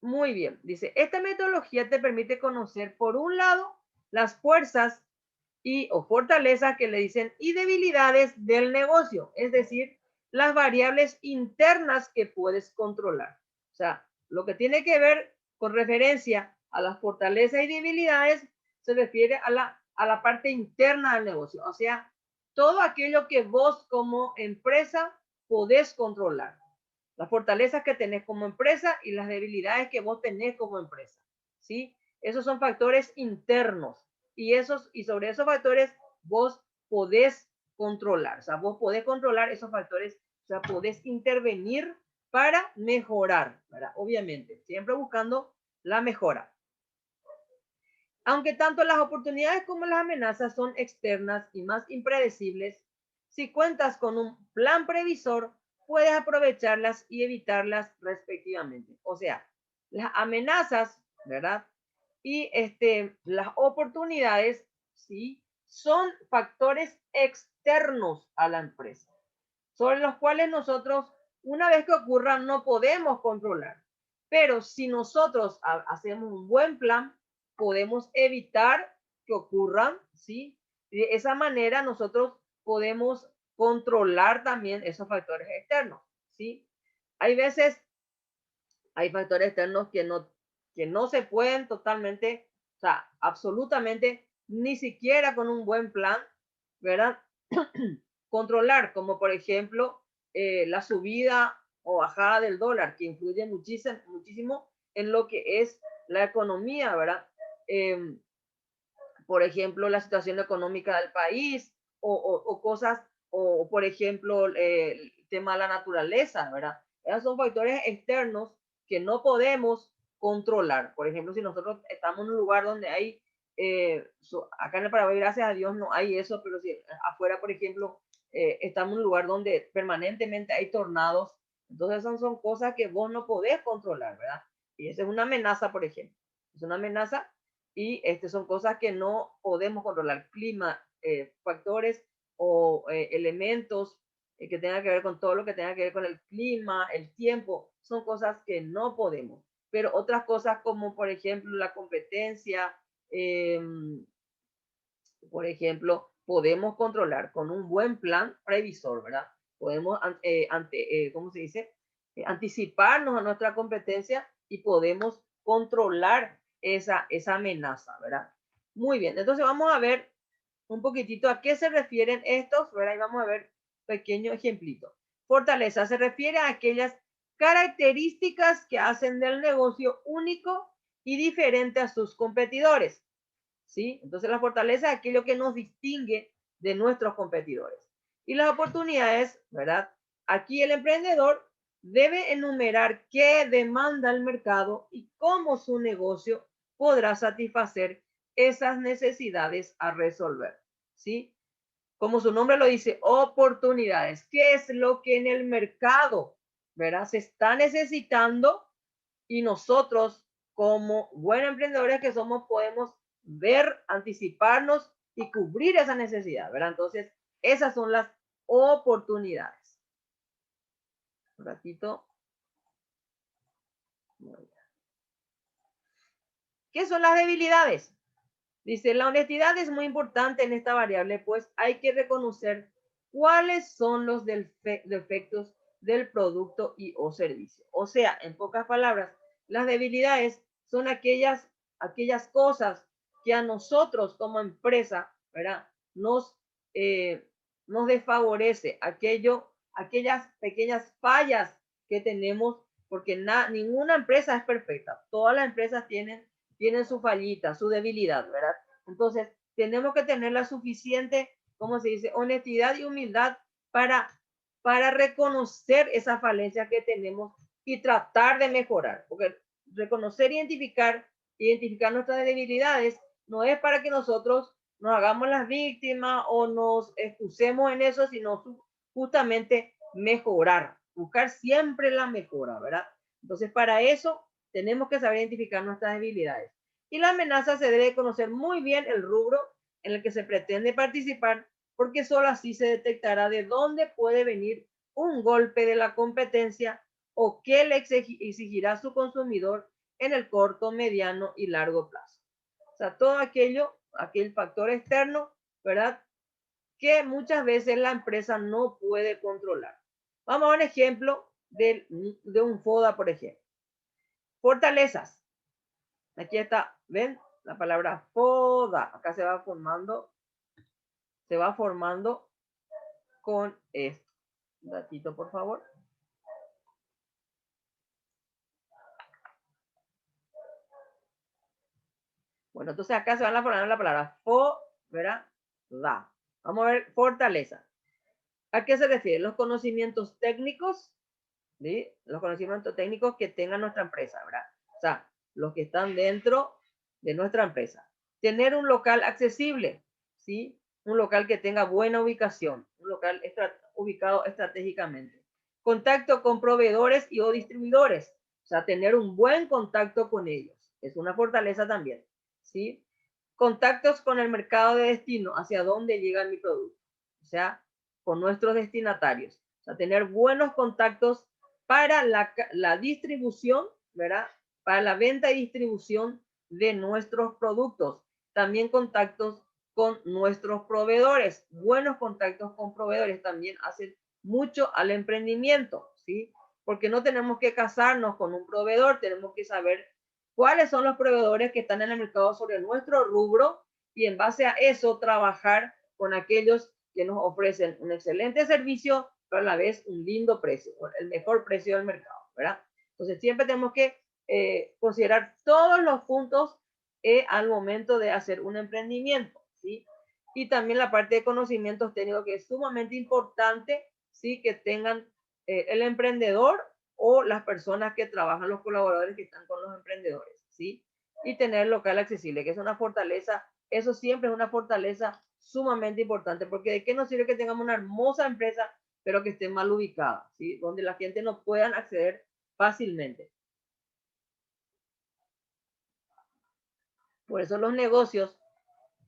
Muy bien, dice, esta metodología te permite conocer, por un lado, las fuerzas o fortalezas que le dicen y debilidades del negocio, es decir, las variables internas que puedes controlar. O sea, lo que tiene que ver con referencia a las fortalezas y debilidades se refiere a la parte interna del negocio, o sea, todo aquello que vos como empresa podés controlar. Las fortalezas que tenés como empresa y las debilidades que vos tenés como empresa, ¿sí? Esos son factores internos y sobre esos factores vos podés controlar. O sea, vos podés controlar esos factores, o sea, podés intervenir para mejorar, ¿verdad? Obviamente, siempre buscando la mejora. Aunque tanto las oportunidades como las amenazas son externas y más impredecibles, si cuentas con un plan previsor, puedes aprovecharlas y evitarlas respectivamente. O sea, las amenazas, ¿verdad? Y las oportunidades, ¿sí? Son factores externos a la empresa, sobre los cuales nosotros, una vez que ocurran, no podemos controlar. Pero si nosotros hacemos un buen plan, podemos evitar que ocurran, ¿sí? De esa manera nosotros podemos controlar también esos factores externos, ¿sí? Hay veces, hay factores externos que no se pueden totalmente, o sea, absolutamente, ni siquiera con un buen plan, ¿verdad? Controlar, como por ejemplo la subida o bajada del dólar, que influye muchísimo en lo que es la economía, ¿verdad? Por ejemplo, la situación económica del país o cosas, o por ejemplo, el tema de la naturaleza, ¿verdad? Esos son factores externos que no podemos controlar. Por ejemplo, si nosotros estamos en un lugar donde hay, acá en el Paraguay, gracias a Dios, no hay eso, pero si afuera, por ejemplo, estamos en un lugar donde permanentemente hay tornados, entonces esas son cosas que vos no podés controlar, ¿verdad? Y esa es una amenaza, por ejemplo. Es una amenaza y son cosas que no podemos controlar. Clima, factores o elementos que tengan que ver con todo lo que tenga que ver con el clima, el tiempo, son cosas que no podemos. Pero otras cosas como, por ejemplo, la competencia, por ejemplo, podemos controlar con un buen plan previsor, ¿verdad? Podemos, ¿cómo se dice? Anticiparnos a nuestra competencia y podemos controlar esa amenaza, ¿verdad? Muy bien, entonces vamos a ver un poquitito a qué se refieren estos, ¿verdad? Y vamos a ver pequeño ejemplito. Fortaleza se refiere a aquellas características que hacen del negocio único y diferente a sus competidores, ¿sí? Entonces la fortaleza es aquello que nos distingue de nuestros competidores. Y las oportunidades, ¿verdad? Aquí el emprendedor debe enumerar qué demanda el mercado y cómo su negocio podrá satisfacer esas necesidades a resolver, ¿sí? Como su nombre lo dice, oportunidades. ¿Qué es lo que en el mercado, ¿verdad? Se está necesitando y nosotros como buenos emprendedores que somos podemos ver, anticiparnos y cubrir esa necesidad, ¿verdad? Entonces, esas son las oportunidades. Un ratito. ¿Qué son las debilidades? Dice, la honestidad es muy importante en esta variable, pues hay que reconocer cuáles son los defectos del producto y o servicio. O sea, en pocas palabras, las debilidades son aquellas cosas que a nosotros como empresa, ¿verdad? Nos desfavorece, aquellas pequeñas fallas que tenemos, porque ninguna empresa es perfecta. Todas las empresas tienen su fallita, su debilidad, ¿verdad? Entonces, tenemos que tener la suficiente, ¿cómo se dice? Honestidad y humildad para reconocer esa falencia que tenemos y tratar de mejorar. Porque reconocer e identificar nuestras debilidades no es para que nosotros nos hagamos las víctimas o nos excusemos en eso, sino justamente mejorar, buscar siempre la mejora, ¿verdad? Entonces, para eso tenemos que saber identificar nuestras debilidades. Y la amenaza se debe conocer muy bien el rubro en el que se pretende participar, porque solo así se detectará de dónde puede venir un golpe de la competencia o qué le exigirá su consumidor en el corto, mediano y largo plazo. O sea, todo aquel factor externo, ¿verdad? Que muchas veces la empresa no puede controlar. Vamos a un ejemplo de un FODA, por ejemplo. Fortalezas. Aquí está, ¿ven? La palabra FODA. Acá se va formando con esto. Un ratito, por favor. Bueno, entonces acá se van a formar la palabra FO, ¿verdad? Da. Vamos a ver fortaleza. ¿A qué se refiere? Los conocimientos técnicos, ¿sí? Los conocimientos técnicos que tenga nuestra empresa, ¿verdad? O sea, los que están dentro de nuestra empresa. Tener un local accesible, ¿sí? Un local que tenga buena ubicación, un local ubicado estratégicamente. Contacto con proveedores y o distribuidores, o sea, tener un buen contacto con ellos. Es una fortaleza también, ¿sí? Contactos con el mercado de destino, hacia dónde llega mi producto, o sea, con nuestros destinatarios. O sea, tener buenos contactos para la distribución, ¿verdad? Para la venta y distribución de nuestros productos. También contactos con nuestros proveedores. Buenos contactos con proveedores también hacen mucho al emprendimiento, ¿sí? Porque no tenemos que casarnos con un proveedor, tenemos que saber cuáles son los proveedores que están en el mercado sobre nuestro rubro y en base a eso trabajar con aquellos que nos ofrecen un excelente servicio, pero a la vez un lindo precio, el mejor precio del mercado, ¿verdad? Entonces siempre tenemos que considerar todos los puntos al momento de hacer un emprendimiento, ¿sí? Y también la parte de conocimientos técnicos, que es sumamente importante, ¿sí? Que tengan el emprendedor o las personas que trabajan, los colaboradores que están con los emprendedores, ¿sí? Y tener local accesible, que es una fortaleza, eso siempre es una fortaleza sumamente importante, porque de qué nos sirve que tengamos una hermosa empresa, pero que esté mal ubicada, ¿sí? Donde la gente no pueda acceder fácilmente. Por eso los negocios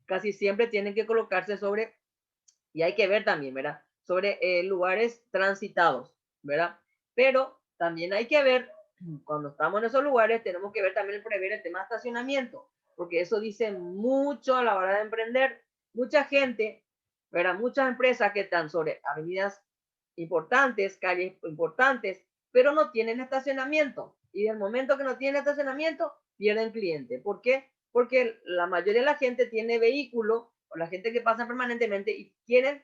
casi siempre tienen que colocarse sobre, y hay que ver también, ¿verdad? Sobre lugares transitados, ¿verdad? Pero también hay que ver, cuando estamos en esos lugares, tenemos que ver también prever el tema de estacionamiento, porque eso dice mucho a la hora de emprender. Mucha gente, ¿verdad? Muchas empresas que están sobre avenidas importantes, calles importantes, pero no tienen estacionamiento. Y del momento que no tienen estacionamiento, pierden cliente. ¿Por qué? Porque la mayoría de la gente tiene vehículo, o la gente que pasa permanentemente y quieren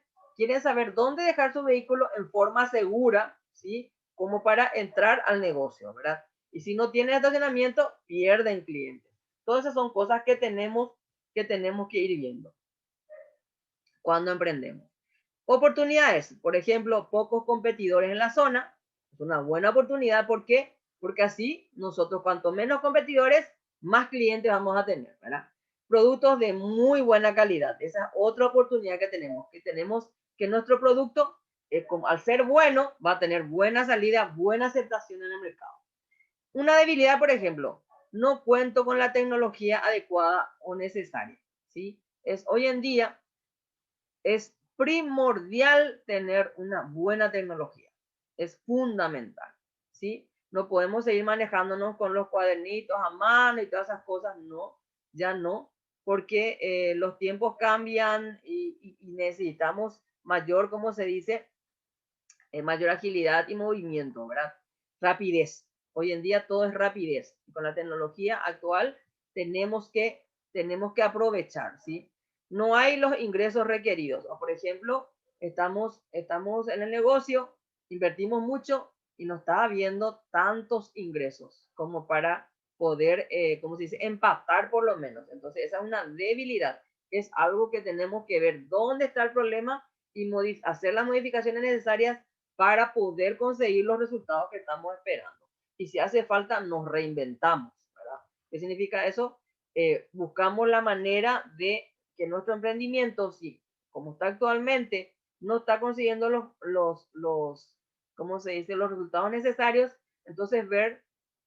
saber dónde dejar su vehículo en forma segura, ¿sí? Como para entrar al negocio, ¿verdad? Y si no tienen estacionamiento, pierden clientes. Todas esas son cosas que tenemos que ir viendo cuando emprendemos. Oportunidades, por ejemplo, pocos competidores en la zona. Es una buena oportunidad. ¿Por qué? Porque así nosotros, cuanto menos competidores, más clientes vamos a tener, ¿verdad? Productos de muy buena calidad. Esa es otra oportunidad que tenemos que nuestro producto, al ser bueno, va a tener buena salida, buena aceptación en el mercado. Una debilidad, por ejemplo, no cuento con la tecnología adecuada o necesaria, ¿sí? Hoy en día es primordial tener una buena tecnología. Es fundamental, ¿sí? No podemos seguir manejándonos con los cuadernitos a mano y todas esas cosas, no, ya no, porque los tiempos cambian y necesitamos mayor, como se dice, mayor agilidad y movimiento, ¿verdad? Rapidez. Hoy en día todo es rapidez. Con la tecnología actual tenemos que aprovechar, ¿sí? No hay los ingresos requeridos. O por ejemplo, estamos en el negocio, invertimos mucho y no está habiendo tantos ingresos como para poder, ¿cómo se dice?, empatar por lo menos. Entonces, esa es una debilidad. Es algo que tenemos que ver dónde está el problema y hacer las modificaciones necesarias para poder conseguir los resultados que estamos esperando. Y si hace falta, nos reinventamos, ¿verdad? ¿Qué significa eso? Buscamos la manera de que nuestro emprendimiento, si como está actualmente, no está consiguiendo ¿cómo se dice?, los resultados necesarios, entonces ver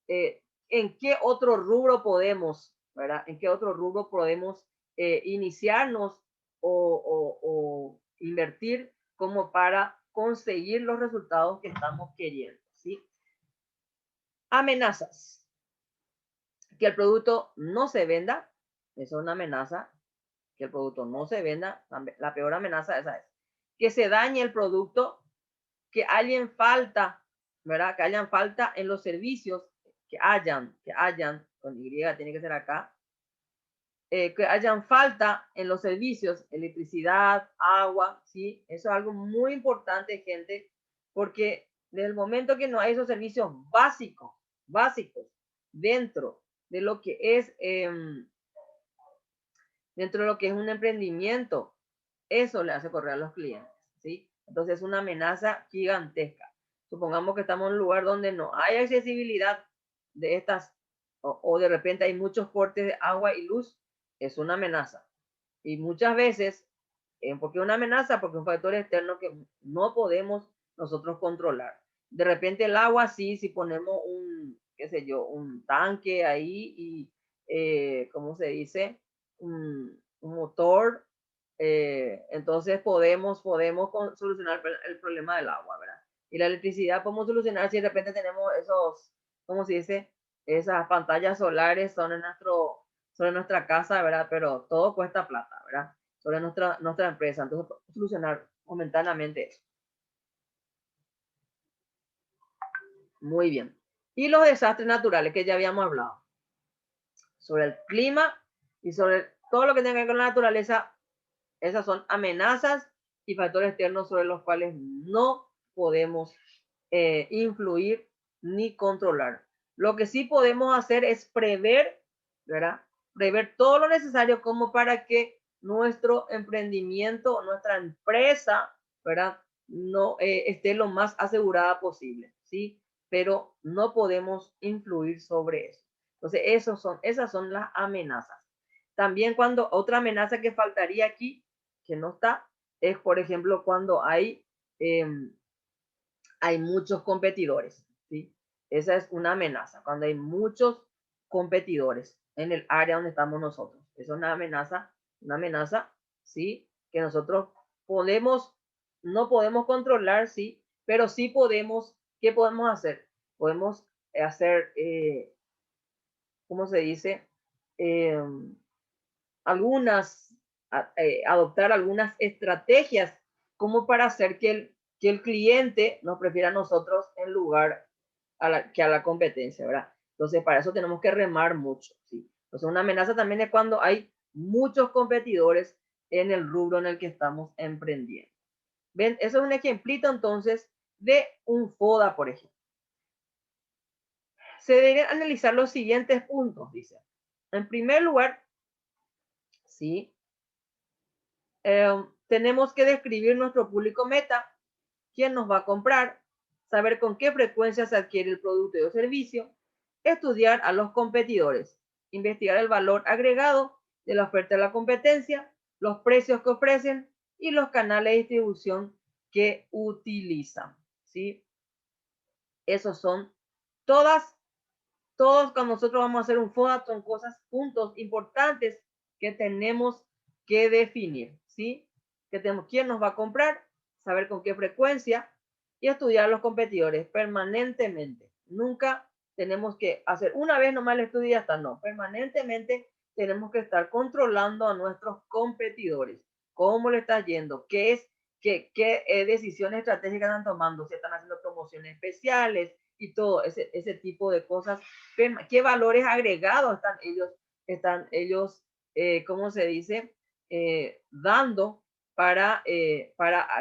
en qué otro rubro podemos, ¿verdad? En qué otro rubro podemos iniciarnos o invertir como para conseguir los resultados que estamos queriendo, ¿sí? Amenazas. Que el producto no se venda, eso es una amenaza. Que el producto no se venda, la peor amenaza esa es. Que se dañe el producto, que hayan falta, ¿verdad? Que hayan falta en los servicios, que hayan, con Y tiene que ser acá, que hayan falta en los servicios, electricidad, agua, ¿sí? Eso es algo muy importante, gente, porque desde el momento que no hay esos servicios básicos, dentro de lo que es, dentro de lo que es un emprendimiento, eso le hace correr a los clientes, ¿sí? Entonces es una amenaza gigantesca. Supongamos que estamos en un lugar donde no hay accesibilidad de estas, o de repente hay muchos cortes de agua y luz, es una amenaza. Y muchas veces, ¿por qué una amenaza? Porque es un factor externo que no podemos nosotros controlar. De repente el agua sí, si ponemos un, qué sé yo, un tanque ahí y, ¿cómo se dice? Un motor, entonces podemos solucionar el problema del agua, ¿verdad? Y la electricidad podemos solucionar si de repente tenemos esos, ¿cómo se dice? Esas pantallas solares son sobre nuestra casa, ¿verdad? Pero todo cuesta plata, ¿verdad? Sobre nuestra empresa. Entonces, podemos solucionar momentáneamente eso. Muy bien. Y los desastres naturales que ya habíamos hablado. Sobre el clima y sobre todo lo que tenga que ver con la naturaleza, esas son amenazas y factores externos sobre los cuales no podemos influir ni controlar. Lo que sí podemos hacer es prever, ¿verdad? Prever todo lo necesario como para que nuestro emprendimiento, nuestra empresa, ¿verdad? No esté lo más asegurada posible, ¿sí? Pero no podemos influir sobre eso. Entonces, esas son las amenazas. También cuando otra amenaza que faltaría aquí, que no está, es por ejemplo cuando hay muchos competidores, ¿sí? Esa es una amenaza, cuando hay muchos competidores en el área donde estamos nosotros. Es una amenaza, ¿sí? Que nosotros no podemos controlar, ¿sí? Pero sí podemos, ¿qué podemos hacer? Podemos hacer, ¿cómo se dice? Adoptar algunas estrategias como para hacer que el cliente nos prefiera a nosotros en lugar que a la competencia, ¿verdad? Entonces, para eso tenemos que remar mucho, ¿sí? Entonces, una amenaza también es cuando hay muchos competidores en el rubro en el que estamos emprendiendo. ¿Ven? Eso es un ejemplito, entonces, de un FODA, por ejemplo. Se deberían analizar los siguientes puntos, dice. En primer lugar, ¿sí? Tenemos que describir nuestro público meta, quién nos va a comprar, saber con qué frecuencia se adquiere el producto o servicio, estudiar a los competidores, investigar el valor agregado de la oferta de la competencia, los precios que ofrecen y los canales de distribución que utilizan, ¿sí? Esos son todos cuando nosotros vamos a hacer un FODA, son puntos importantes que tenemos que definir, ¿sí? Que tenemos quién nos va a comprar, saber con qué frecuencia y estudiar los competidores permanentemente. Nunca tenemos que hacer una vez nomás el estudio y hasta no. Permanentemente tenemos que estar controlando a nuestros competidores. ¿Cómo le está yendo? ¿Qué decisiones estratégicas están tomando? ¿Si están haciendo promociones especiales? Y todo ese tipo de cosas. ¿Qué valores agregados están ellos ¿cómo se dice? Dando para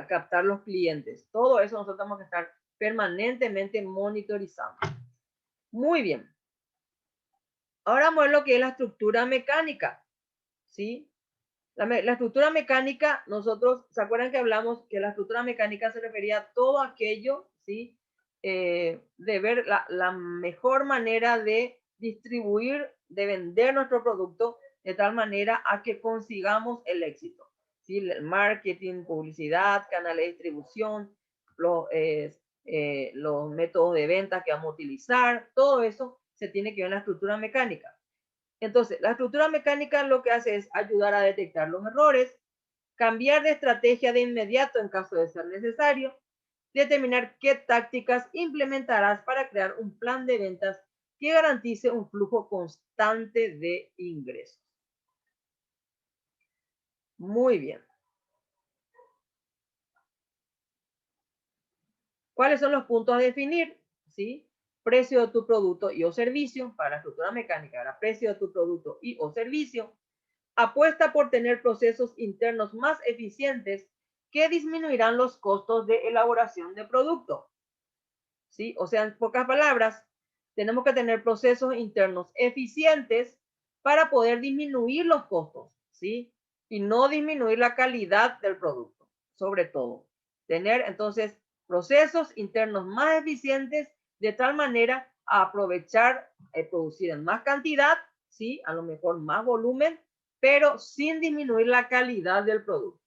captar los clientes. Todo eso nosotros tenemos que estar permanentemente monitorizando. Muy bien. Ahora vamos a ver lo que es la estructura mecánica, ¿sí? La estructura mecánica, nosotros, ¿se acuerdan que hablamos que la estructura mecánica se refería a todo aquello, ¿sí? De ver la mejor manera de distribuir, de vender nuestro producto de tal manera a que consigamos el éxito, ¿sí? El marketing, publicidad, canales de distribución, los métodos de venta que vamos a utilizar, todo eso se tiene que ver en la estructura mecánica. Entonces, la estructura mecánica lo que hace es ayudar a detectar los errores, cambiar de estrategia de inmediato en caso de ser necesario, determinar qué tácticas implementarás para crear un plan de ventas que garantice un flujo constante de ingresos. Muy bien. ¿Cuáles son los puntos a definir? ¿Sí? Precio de tu producto y o servicio para la estructura mecánica, ¿verdad? Precio de tu producto y o servicio. Apuesta por tener procesos internos más eficientes que disminuirán los costos de elaboración de producto. ¿Sí? O sea, en pocas palabras, tenemos que tener procesos internos eficientes para poder disminuir los costos, ¿sí? Y no disminuir la calidad del producto, sobre todo. Tener entonces procesos internos más eficientes de tal manera a aprovechar, producir en más cantidad, ¿sí? A lo mejor más volumen, pero sin disminuir la calidad del producto.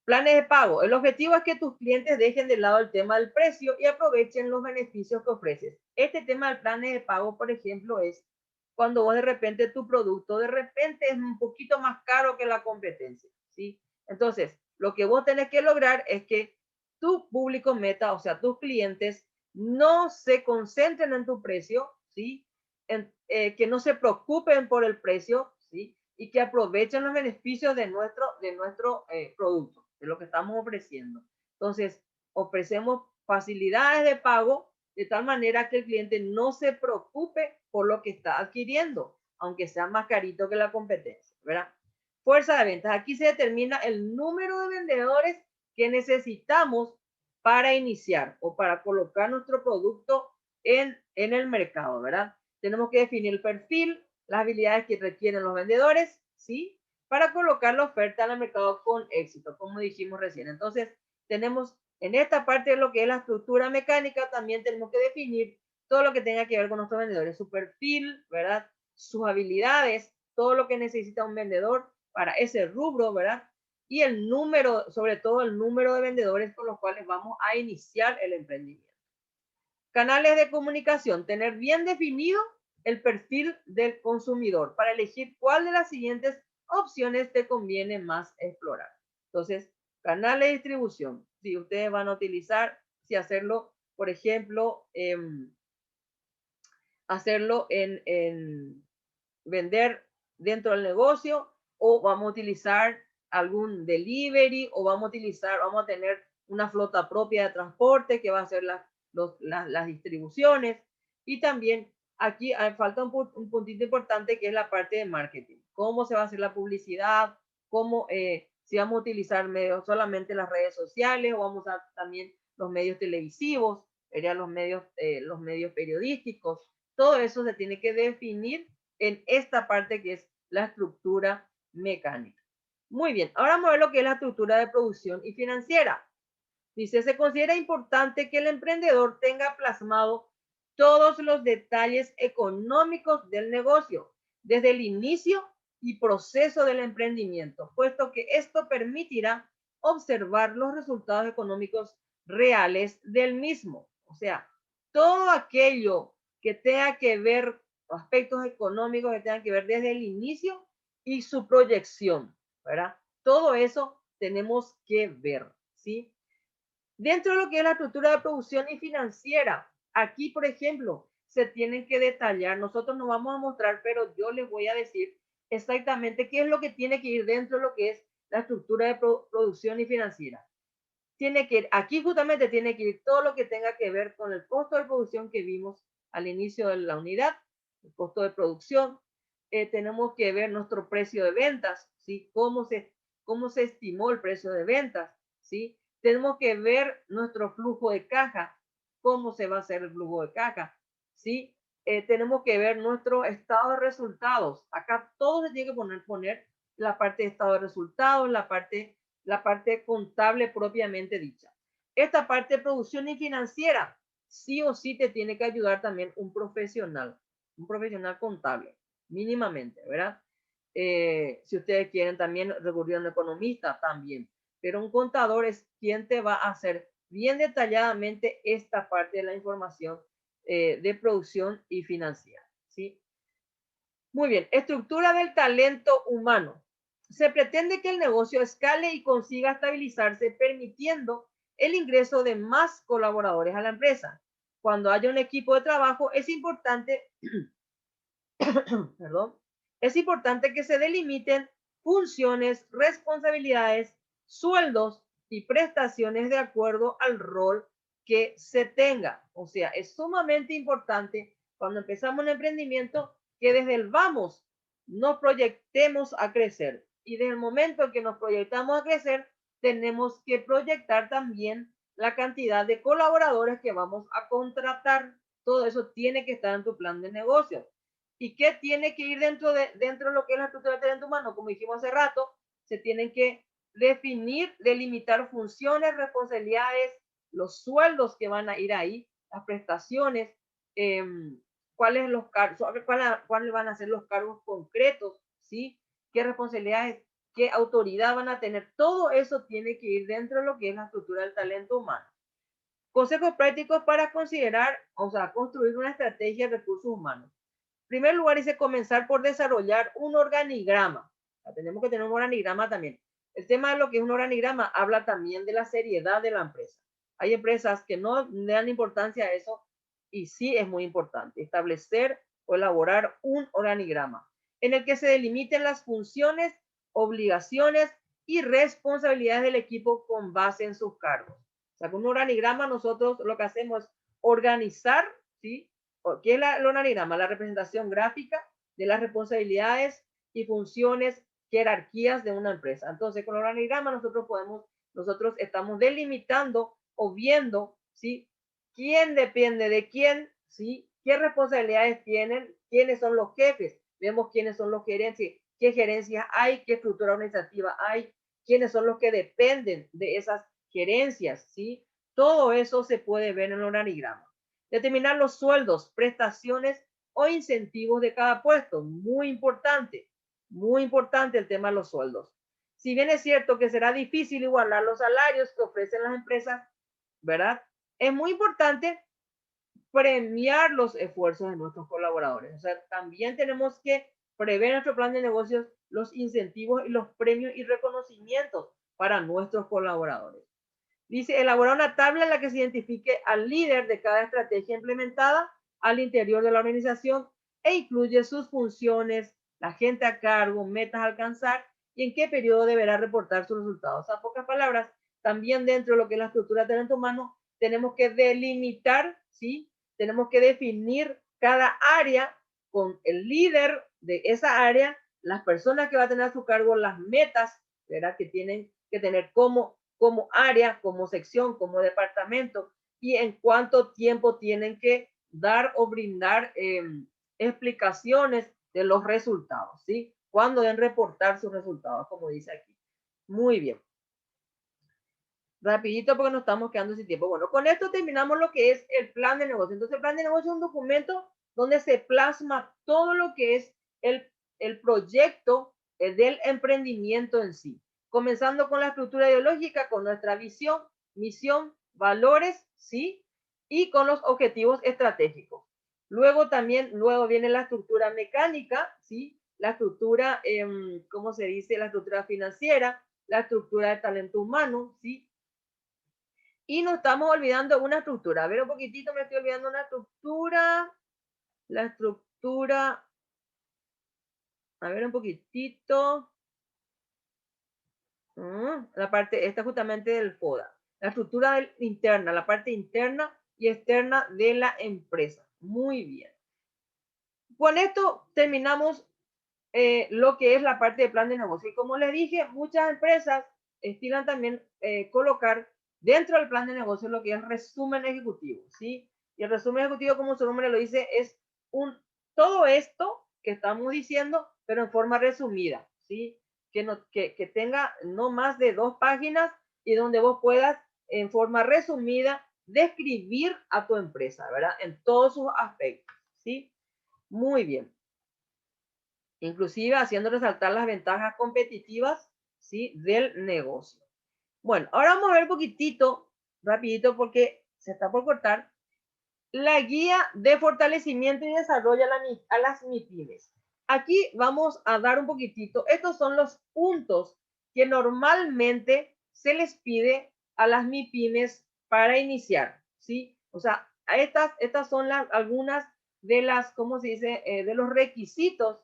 Planes de pago. El objetivo es que tus clientes dejen de lado el tema del precio y aprovechen los beneficios que ofreces. Este tema del planes de pago, por ejemplo, es cuando vos de repente tu producto de repente es un poquito más caro que la competencia, ¿sí? Entonces, lo que vos tenés que lograr es que tu público meta, o sea, tus clientes, no se concentren en tu precio, ¿sí? Que no se preocupen por el precio, ¿sí? Y que aprovechen los beneficios de nuestro producto, de lo que estamos ofreciendo. Entonces, ofrecemos facilidades de pago de tal manera que el cliente no se preocupe por lo que está adquiriendo, aunque sea más carito que la competencia, ¿verdad? Fuerza de ventas. Aquí se determina el número de vendedores que necesitamos para iniciar o para colocar nuestro producto en el mercado, ¿verdad? Tenemos que definir el perfil, las habilidades que requieren los vendedores, ¿sí? Para colocar la oferta en el mercado con éxito, como dijimos recién. Entonces, tenemos en esta parte de lo que es la estructura mecánica, también tenemos que definir todo lo que tenga que ver con nuestros vendedores, su perfil, ¿verdad? Sus habilidades, todo lo que necesita un vendedor para ese rubro, ¿verdad? Y el número, sobre todo el número de vendedores con los cuales vamos a iniciar el emprendimiento. Canales de comunicación, tener bien definido el perfil del consumidor para elegir cuál de las siguientes opciones te conviene más explorar. Entonces, canales de distribución, si ustedes van a utilizar, si hacerlo, por ejemplo, hacerlo en vender dentro del negocio, o vamos a utilizar algún delivery, o vamos a tener una flota propia de transporte que va a hacer las distribuciones. Y también aquí falta un puntito importante, que es la parte de marketing. Cómo se va a hacer la publicidad, cómo, si vamos a utilizar medios, solamente las redes sociales, o vamos a también los medios televisivos, serían los medios periodísticos. Todo eso se tiene que definir en esta parte que es la estructura mecánica. Muy bien, ahora vamos a ver lo que es la estructura de producción y financiera. Dice, se considera importante que el emprendedor tenga plasmado todos los detalles económicos del negocio, desde el inicio y proceso del emprendimiento, puesto que esto permitirá observar los resultados económicos reales del mismo. O sea, todo aquello que tenga que ver, aspectos económicos que tengan que ver desde el inicio y su proyección, ¿verdad? Todo eso tenemos que ver, ¿sí? Dentro de lo que es la estructura de producción y financiera, aquí, por ejemplo, se tienen que detallar. Nosotros nos vamos a mostrar, pero yo les voy a decir exactamente qué es lo que tiene que ir dentro de lo que es la estructura de producción y financiera. Aquí justamente tiene que ir todo lo que tenga que ver con el costo de producción que vimos al inicio de la unidad, el costo de producción. Tenemos que ver nuestro precio de ventas, ¿sí? Cómo se estimó el precio de ventas, ¿sí? Tenemos que ver nuestro flujo de caja, cómo se va a hacer el flujo de caja, ¿sí? Tenemos que ver nuestro estado de resultados. Acá todo se tiene que poner la parte de estado de resultados, la parte contable propiamente dicha. Esta parte de producción y financiera, sí o sí te tiene que ayudar también un profesional contable, mínimamente, ¿verdad? Si ustedes quieren también recurrir a un economista, también. Pero un contador es quien te va a hacer bien detalladamente esta parte de la información de producción y financiera, ¿sí? Muy bien, estructura del talento humano. Se pretende que el negocio escale y consiga estabilizarse, permitiendo el ingreso de más colaboradores a la empresa. Cuando haya un equipo de trabajo, es importante, es importante que se delimiten funciones, responsabilidades, sueldos y prestaciones de acuerdo al rol que se tenga. O sea, es sumamente importante cuando empezamos un emprendimiento que desde el vamos nos proyectemos a crecer. Y desde el momento que nos proyectamos a crecer, tenemos que proyectar también la cantidad de colaboradores que vamos a contratar. Todo eso tiene que estar en tu plan de negocio. ¿Y qué tiene que ir dentro de lo que es la estructura de talento humano? Como dijimos hace rato, se tienen que delimitar funciones, responsabilidades, los sueldos que van a ir ahí, las prestaciones, cuáles van a ser los cargos concretos, ¿sí? Qué responsabilidades, qué autoridad van a tener. Todo eso tiene que ir dentro de lo que es la estructura del talento humano. Consejos prácticos para considerar, o sea, construir una estrategia de recursos humanos. En primer lugar, dice comenzar por desarrollar un organigrama. O sea, tenemos que tener un organigrama también. El tema de lo que es un organigrama habla también de la seriedad de la empresa. Hay empresas que no le dan importancia a eso y sí es muy importante establecer o elaborar un organigrama en el que se delimiten las funciones, obligaciones y responsabilidades del equipo con base en sus cargos. O sea, con un organigrama nosotros lo que hacemos es organizar, ¿sí? ¿Qué es el organigrama? La representación gráfica de las responsabilidades y funciones, jerarquías de una empresa. Entonces, con el organigrama nosotros estamos delimitando o viendo, ¿sí? ¿Quién depende de quién? ¿Sí? ¿Qué responsabilidades tienen? ¿Quiénes son los jefes? Vemos quiénes son los gerentes, qué gerencias hay, qué estructura organizativa hay, quiénes son los que dependen de esas gerencias, ¿sí? Todo eso se puede ver en el organigrama. Determinar los sueldos, prestaciones o incentivos de cada puesto. Muy importante el tema de los sueldos. Si bien es cierto que será difícil igualar los salarios que ofrecen las empresas, ¿verdad? Es muy importante premiar los esfuerzos de nuestros colaboradores. O sea, también tenemos que prever en nuestro plan de negocios los incentivos y los premios y reconocimientos para nuestros colaboradores. Dice, elaborar una tabla en la que se identifique al líder de cada estrategia implementada al interior de la organización e incluye sus funciones, la gente a cargo, metas a alcanzar y en qué periodo deberá reportar sus resultados. A pocas palabras, también dentro de lo que es la estructura de talento humano, tenemos que delimitar, ¿sí? Tenemos que definir cada área con el líder de esa área, las personas que va a tener a su cargo, las metas, ¿verdad? Que tienen que tener como área, como sección, como departamento, y en cuánto tiempo tienen que dar o brindar explicaciones de los resultados, ¿sí? Cuándo deben reportar sus resultados, como dice aquí. Muy bien. Rapidito porque nos estamos quedando sin tiempo. Bueno, con esto terminamos lo que es el plan de negocio. Entonces, el plan de negocio es un documento donde se plasma todo lo que es el proyecto del emprendimiento en sí. Comenzando con la estructura ideológica, con nuestra visión, misión, valores, ¿sí? Y con los objetivos estratégicos. Luego viene la estructura mecánica, ¿sí? La estructura, ¿cómo se dice? La estructura financiera, la estructura de talento humano, ¿sí? Y nos estamos olvidando una estructura. A ver, un poquitito me estoy olvidando una estructura. La estructura. A ver, un poquitito. La parte, esta justamente del FODA. La estructura interna, la parte interna y externa de la empresa. Muy bien. Con esto terminamos lo que es la parte de plan de negocio. Y como les dije, muchas empresas estilan también colocar dentro del plan de negocio lo que es resumen ejecutivo, ¿sí? Y el resumen ejecutivo, como su nombre lo dice, es todo esto que estamos diciendo, pero en forma resumida, ¿sí? Que tenga no más de 2 páginas y donde vos puedas, en forma resumida, describir a tu empresa, ¿verdad? En todos sus aspectos, ¿sí? Muy bien. Inclusive haciendo resaltar las ventajas competitivas, ¿sí? Del negocio. Bueno, ahora vamos a ver un poquitito, rapidito, porque se está por cortar, la guía de fortalecimiento y desarrollo a las MIPYMES. Aquí vamos a dar un poquitito, estos son los puntos que normalmente se les pide a las MIPYMES para iniciar, ¿sí? O sea, estas son algunas de las, ¿cómo se dice? De los requisitos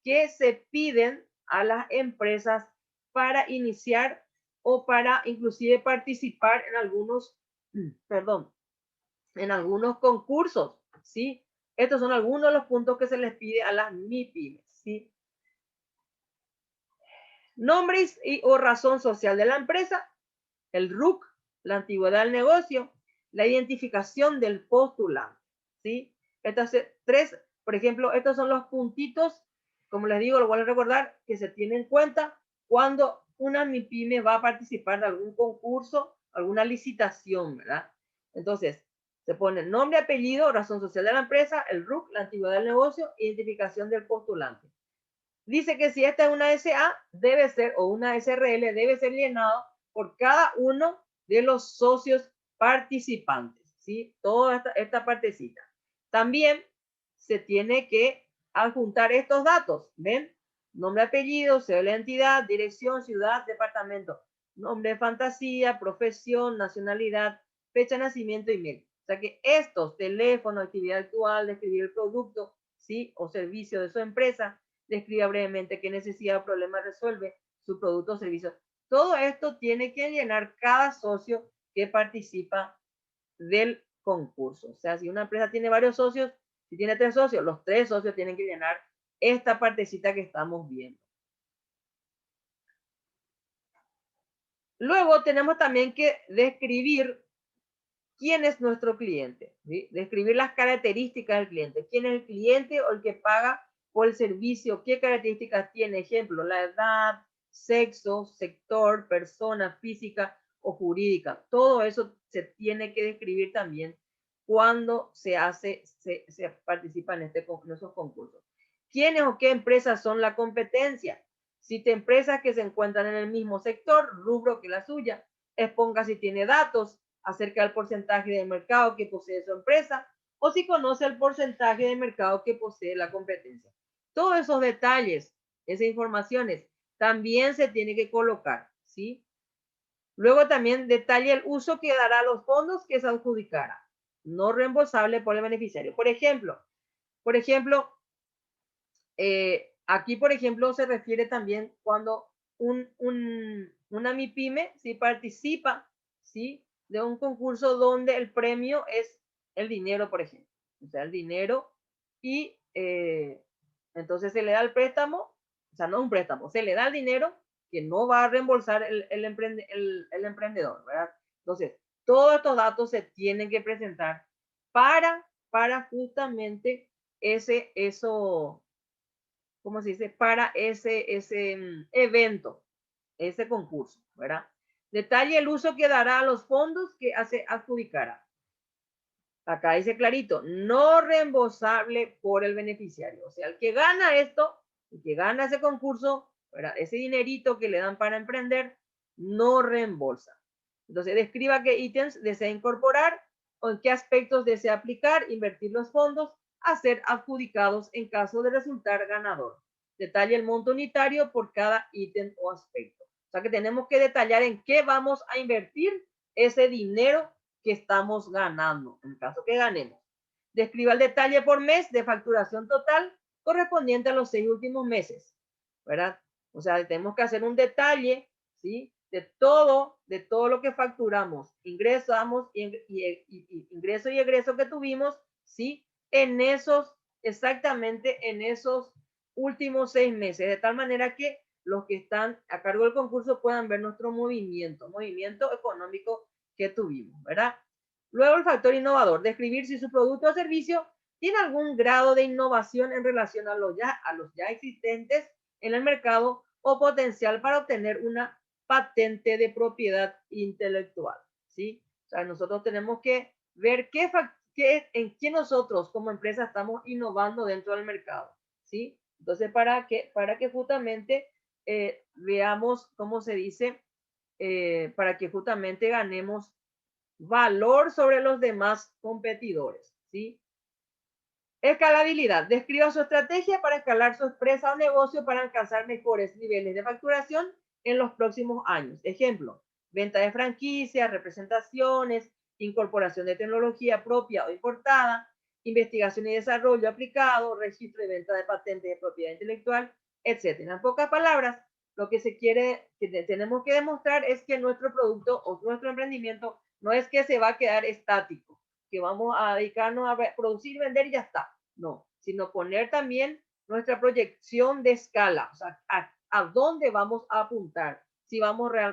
que se piden a las empresas para iniciar o para inclusive participar en algunos, en algunos concursos, ¿sí? Estos son algunos de los puntos que se les pide a las MIPYMES, ¿sí? Nombre o razón social de la empresa, el RUC, la antigüedad del negocio, la identificación del postulante, ¿sí? Estas 3, por ejemplo, estos son los puntitos, como les digo, lo voy a recordar, que se tienen en cuenta cuando una MIPYME va a participar de algún concurso, alguna licitación, ¿verdad? Entonces, se pone nombre, apellido, razón social de la empresa, el RUC, la antigüedad del negocio, identificación del postulante. Dice que si esta es una SA, debe ser, o una SRL, debe ser llenado por cada uno de los socios participantes, ¿sí? Toda esta partecita. También se tiene que adjuntar estos datos, ¿ven? Nombre, apellido, cédula de entidad, dirección, ciudad, departamento, nombre de fantasía, profesión, nacionalidad, fecha de nacimiento y email. O sea que estos, teléfono, actividad actual, describir el producto, ¿sí? O servicio de su empresa, describa brevemente qué necesidad o problema resuelve su producto o servicio. Todo esto tiene que llenar cada socio que participa del concurso. O sea, si una empresa tiene varios socios, si tiene 3 socios, los 3 socios tienen que llenar esta partecita que estamos viendo. Luego tenemos también que describir quién es nuestro cliente, ¿sí? Describir las características del cliente. ¿Quién es el cliente o el que paga por el servicio? ¿Qué características tiene? Ejemplo, la edad, sexo, sector, persona física o jurídica. Todo eso se tiene que describir también cuando se participa en esos concursos. ¿Quiénes o qué empresas son la competencia? Cite empresas que se encuentran en el mismo sector, rubro que la suya. Exponga si tiene datos acerca del porcentaje de mercado que posee su empresa o si conoce el porcentaje de mercado que posee la competencia. Todos esos detalles, esas informaciones, también se tiene que colocar, ¿sí? Luego también detalle el uso que dará a los fondos que se adjudicará, no reembolsable por el beneficiario. Por ejemplo, aquí, por ejemplo, se refiere también cuando una MIPYME ¿sí? participa, ¿sí? de un concurso donde el premio es el dinero, por ejemplo. O sea, el dinero y entonces se le da el préstamo, o sea, no un préstamo, se le da el dinero que no va a reembolsar el emprendedor, ¿verdad? Entonces, todos estos datos se tienen que presentar para justamente ¿cómo se dice? Para ese evento, ese concurso, ¿verdad? Detalle el uso que dará a los fondos que adjudicará. Acá dice clarito, no reembolsable por el beneficiario. O sea, el que gana esto, el que gana ese concurso, ¿verdad? Ese dinerito que le dan para emprender, no reembolsa. Entonces, describa qué ítems desea incorporar o en qué aspectos desea aplicar, invertir los fondos a ser adjudicados en caso de resultar ganador. Detalle el monto unitario por cada ítem o aspecto. O sea que tenemos que detallar en qué vamos a invertir ese dinero que estamos ganando, en caso que ganemos. Describa el detalle por mes de facturación total correspondiente a los 6 últimos meses, ¿verdad? O sea, tenemos que hacer un detalle, ¿sí? De todo lo que facturamos, ingresamos ingreso y egreso que tuvimos, ¿sí? Exactamente en esos últimos 6 meses, de tal manera que los que están a cargo del concurso puedan ver nuestro movimiento económico que tuvimos, ¿verdad? Luego el factor innovador, describir si su producto o servicio tiene algún grado de innovación en relación a los ya existentes en el mercado o potencial para obtener una patente de propiedad intelectual, ¿sí? O sea, nosotros tenemos que ver en qué nosotros como empresa estamos innovando dentro del mercado, ¿sí? Entonces, para que justamente veamos, ¿cómo se dice? Para que justamente ganemos valor sobre los demás competidores, ¿sí? Escalabilidad. Describa su estrategia para escalar su empresa o negocio para alcanzar mejores niveles de facturación en los próximos años. Ejemplo, venta de franquicias, representaciones, incorporación de tecnología propia o importada, investigación y desarrollo aplicado, registro y venta de patentes de propiedad intelectual, etc. En pocas palabras, lo que tenemos que demostrar es que nuestro producto o nuestro emprendimiento no es que se va a quedar estático, que vamos a dedicarnos a producir, vender y ya está. No, sino poner también nuestra proyección de escala, o sea, a dónde vamos a apuntar. Si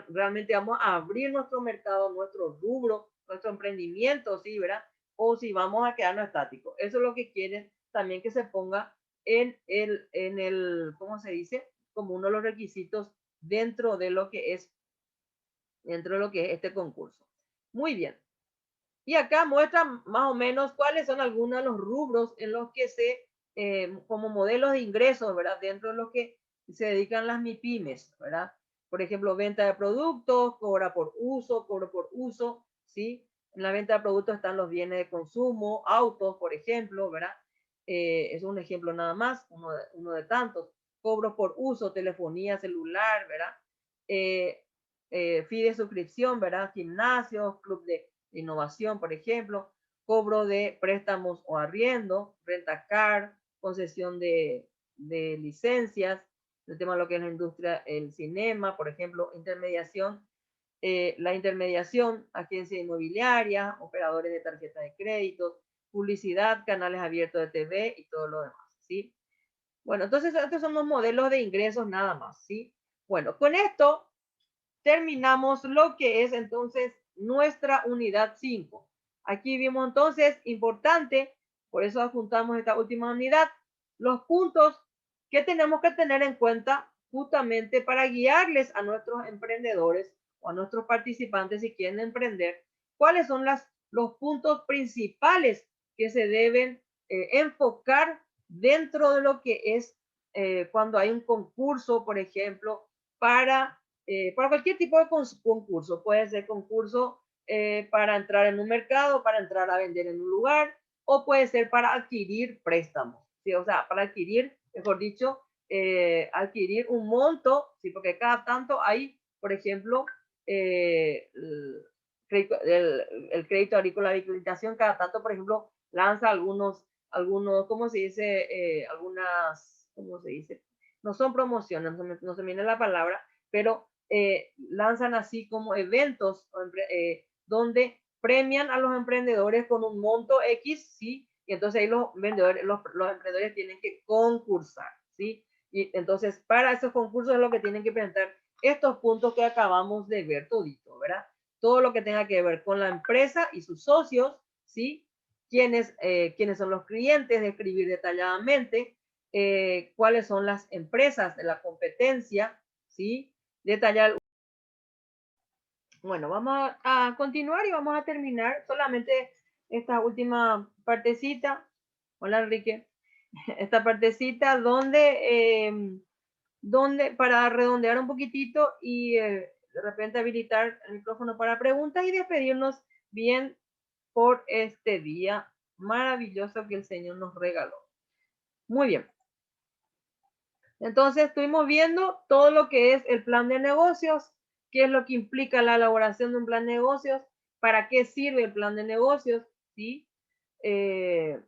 realmente vamos a abrir nuestro mercado, nuestro rubro, nuestro emprendimiento, ¿sí, verdad? O si vamos a quedarnos estáticos. Eso es lo que quieren también que se ponga en el ¿cómo se dice? Como uno de los requisitos dentro de lo que es este concurso. Muy bien. Y acá muestra más o menos cuáles son algunos de los rubros en los que como modelos de ingresos, ¿verdad? Dentro de los que se dedican las MIPYMES, ¿verdad? Por ejemplo, venta de productos, cobro por uso, ¿sí? En la venta de productos están los bienes de consumo, autos, por ejemplo, ¿verdad? Es un ejemplo nada más, uno de tantos. Cobro por uso, telefonía celular, ¿verdad? Fee de suscripción, ¿verdad? Gimnasios, club de innovación, por ejemplo, cobro de préstamos o arriendo, rentacar, concesión de licencias, el tema de lo que es la industria, el cinema, por ejemplo, intermediación, la intermediación, agencia inmobiliaria, operadores de tarjeta de crédito, publicidad, canales abiertos de TV y todo lo demás, ¿sí? Bueno, entonces estos son los modelos de ingresos nada más, ¿sí? Bueno, con esto terminamos lo que es entonces nuestra unidad 5. Aquí vimos entonces, importante, por eso adjuntamos esta última unidad, los puntos que tenemos que tener en cuenta justamente para guiarles a nuestros emprendedores o a nuestros participantes si quieren emprender, cuáles son los puntos principales que se deben enfocar dentro de lo que es cuando hay un concurso, por ejemplo, para cualquier tipo de concurso. Puede ser concurso para entrar en un mercado, para entrar a vender en un lugar, o puede ser para adquirir préstamos, ¿sí? O sea, para adquirir, mejor dicho, adquirir un monto, ¿sí? Porque cada tanto hay, por ejemplo, el crédito agrícola de habilitación, cada tanto, por ejemplo, lanza algunos, ¿cómo se dice? Algunas, ¿cómo se dice? No son promociones, no se me viene la palabra, pero lanzan así como eventos donde premian a los emprendedores con un monto X, ¿sí? Y entonces ahí los emprendedores tienen que concursar, ¿sí? Y entonces para esos concursos es lo que tienen que presentar estos puntos que acabamos de ver todito, ¿verdad? Todo lo que tenga que ver con la empresa y sus socios, ¿sí? Quiénes son los clientes, describir detalladamente cuáles son las empresas de la competencia, ¿sí? Detallar. Bueno, vamos a continuar y vamos a terminar solamente esta última partecita. Hola, Enrique. Esta partecita donde para redondear un poquitito y de repente habilitar el micrófono para preguntas y despedirnos bien por este día maravilloso que el Señor nos regaló. Muy bien. Entonces estuvimos viendo todo lo que es el plan de negocios, qué es lo que implica la elaboración de un plan de negocios, para qué sirve el plan de negocios, ¿sí? Que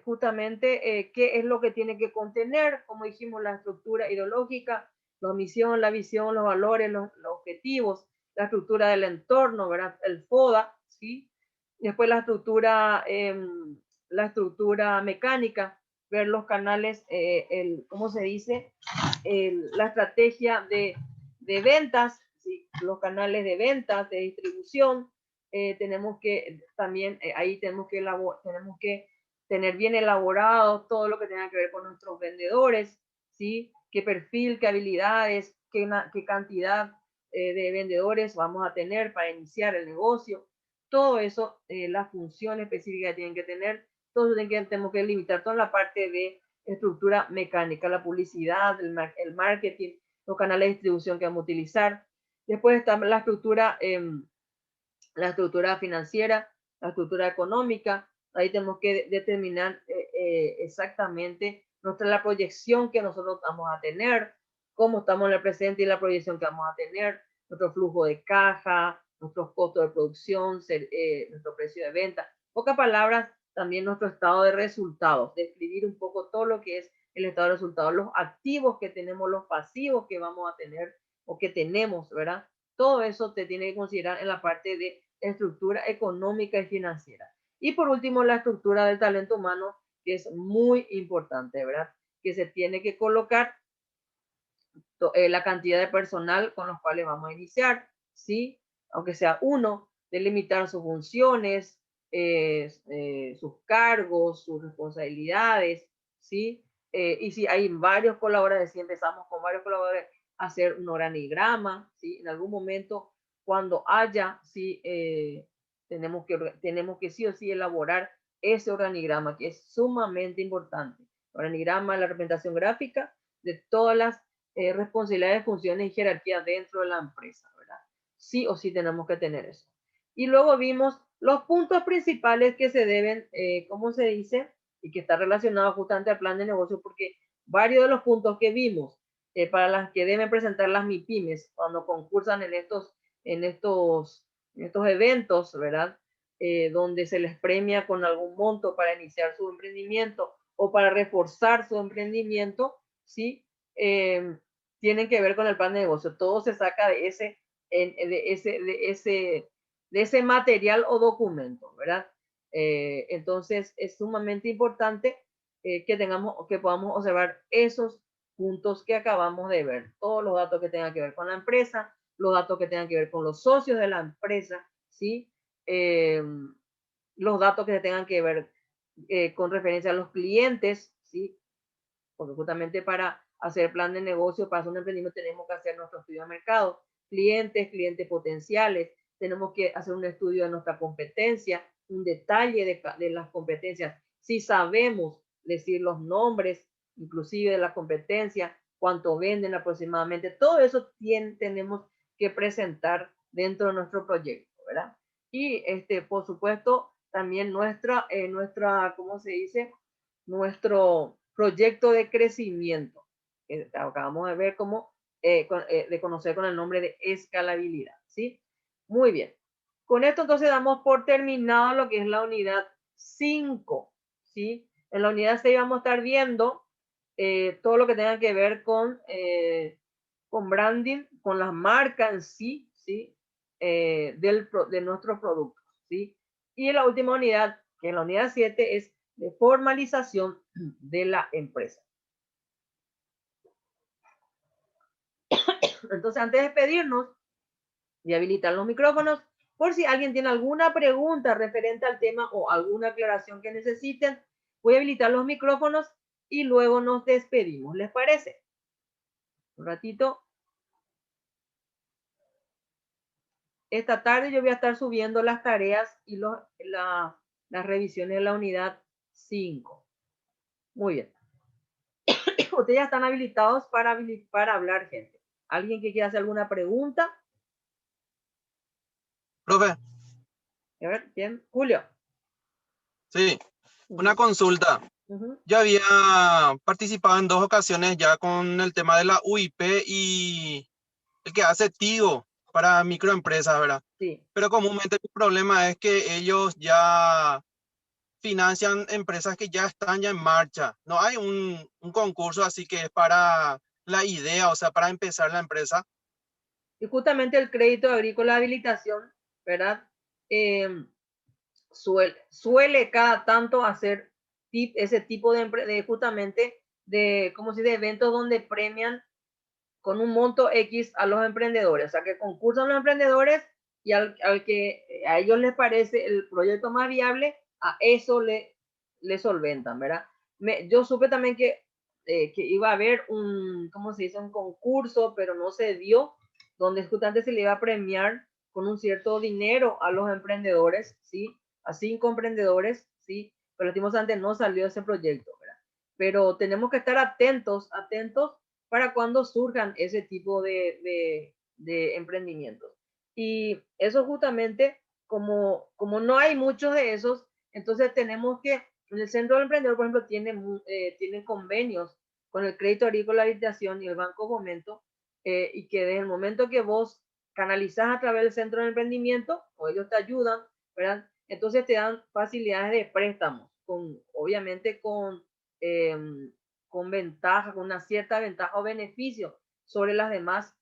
justamente qué es lo que tiene que contener, como dijimos, la estructura ideológica, la misión, la visión, los valores, los objetivos, la estructura del entorno, ¿verdad? El FODA, ¿sí? Después la estructura mecánica, ver los canales, ¿cómo se dice? La estrategia de ventas, ¿sí? Los canales de ventas, de distribución. Tenemos que también, ahí tenemos que tener bien elaborado todo lo que tenga que ver con nuestros vendedores, ¿sí? Qué perfil, qué habilidades, qué cantidad de vendedores vamos a tener para iniciar el negocio. Todo eso, las funciones específicas que tienen que tener, todo eso tenemos que limitar toda la parte de estructura mecánica, la publicidad, el marketing, los canales de distribución que vamos a utilizar. Después está la estructura financiera, la estructura económica. Ahí tenemos que determinar exactamente la proyección que nosotros vamos a tener, cómo estamos en el presente y la proyección que vamos a tener, nuestro flujo de caja, nuestros costos de producción, nuestro precio de venta. Pocas palabras, también nuestro estado de resultados, describir un poco todo lo que es el estado de resultados, los activos que tenemos, los pasivos que vamos a tener o que tenemos, ¿verdad? Todo eso te tiene que considerar en la parte de estructura económica y financiera. Y por último, la estructura del talento humano, que es muy importante, ¿verdad? Que se tiene que colocar la cantidad de personal con los cuales vamos a iniciar, ¿sí? Aunque sea uno, delimitar sus funciones, sus cargos, sus responsabilidades, ¿sí? Y si hay varios colaboradores, si empezamos con varios colaboradores, hacer un organigrama, ¿sí? En algún momento, cuando haya, ¿sí? Tenemos que sí o sí elaborar ese organigrama, que es sumamente importante. Organigrama, la representación gráfica de todas las responsabilidades, funciones y jerarquías dentro de la empresa, ¿verdad? Sí o sí tenemos que tener eso. Y luego vimos los puntos principales que se deben, ¿cómo se dice? Y que está relacionado justamente al plan de negocio, porque varios de los puntos que vimos para las que deben presentar las MIPYMES cuando concursan en estos eventos, ¿verdad? Donde se les premia con algún monto para iniciar su emprendimiento o para reforzar su emprendimiento, ¿sí? Tienen que ver con el plan de negocio. Todo se saca de ese material o documento, ¿verdad? Entonces es sumamente importante que podamos observar esos puntos que acabamos de ver, todos los datos que tengan que ver con la empresa, los datos que tengan que ver con los socios de la empresa, ¿sí? Los datos que tengan que ver con referencia a los clientes, ¿sí? Porque justamente para hacer plan de negocio, para hacer un emprendimiento, tenemos que hacer nuestro estudio de mercado, clientes potenciales, tenemos que hacer un estudio de nuestra competencia, un detalle de las competencias, si sabemos decir los nombres, inclusive de la competencia, cuánto venden aproximadamente, todo eso tenemos que presentar dentro de nuestro proyecto, ¿verdad? Y por supuesto, también nuestra, ¿cómo se dice? Nuestro proyecto de crecimiento. Acabamos de ver cómo, de conocer con el nombre de escalabilidad, ¿sí? Muy bien. Con esto entonces damos por terminado lo que es la unidad 5, ¿sí? En la unidad 6 vamos a estar viendo todo lo que tenga que ver con branding, con las marcas en sí, ¿sí? De nuestros productos, ¿sí? Y en la última unidad, que es la unidad 7, es de formalización de la empresa. Entonces, antes de despedirnos y habilitar los micrófonos, por si alguien tiene alguna pregunta referente al tema o alguna aclaración que necesiten, voy a habilitar los micrófonos y luego nos despedimos. ¿Les parece? Un ratito. Esta tarde yo voy a estar subiendo las tareas y las revisiones de la unidad 5. Muy bien. Ustedes ya están habilitados para hablar, gente. ¿Alguien que quiera hacer alguna pregunta? Profe, A ver, bien. Julio. sí, una consulta. Yo había participado en 2 ocasiones ya con el tema de la UIP y el que hace TIGO para microempresas, ¿verdad? Sí. Pero comúnmente el problema es que ellos ya financian empresas que ya están ya en marcha. No hay un concurso así que es para la idea, o sea, para empezar la empresa. Y justamente el crédito agrícola de habilitación, ¿verdad? Suele cada tanto hacer ese tipo justamente de, ¿cómo se dice? Eventos donde premian con un monto X a los emprendedores, o sea, que concursan los emprendedores y al que a ellos les parece el proyecto más viable, a eso le solventan, ¿verdad? Yo supe también que iba a haber ¿cómo se dice? Un concurso, pero no se dio, donde justamente se le iba a premiar con un cierto dinero a los emprendedores, ¿sí? A 5 emprendedores, ¿sí? Pero lastimosamente no salió ese proyecto, ¿verdad? Pero tenemos que estar atentos para cuando surjan ese tipo de emprendimientos. Y eso justamente, como no hay muchos de esos, entonces tenemos que, en el Centro del Emprendedor, por ejemplo, tienen convenios con el Crédito Agrícola de Habilitación y el Banco Fomento, y que desde el momento que vos canalizás a través del Centro de Emprendimiento, o ellos te ayudan, ¿verdad? Entonces te dan facilidades de préstamos, obviamente con ventaja, con una cierta ventaja o beneficio sobre los demás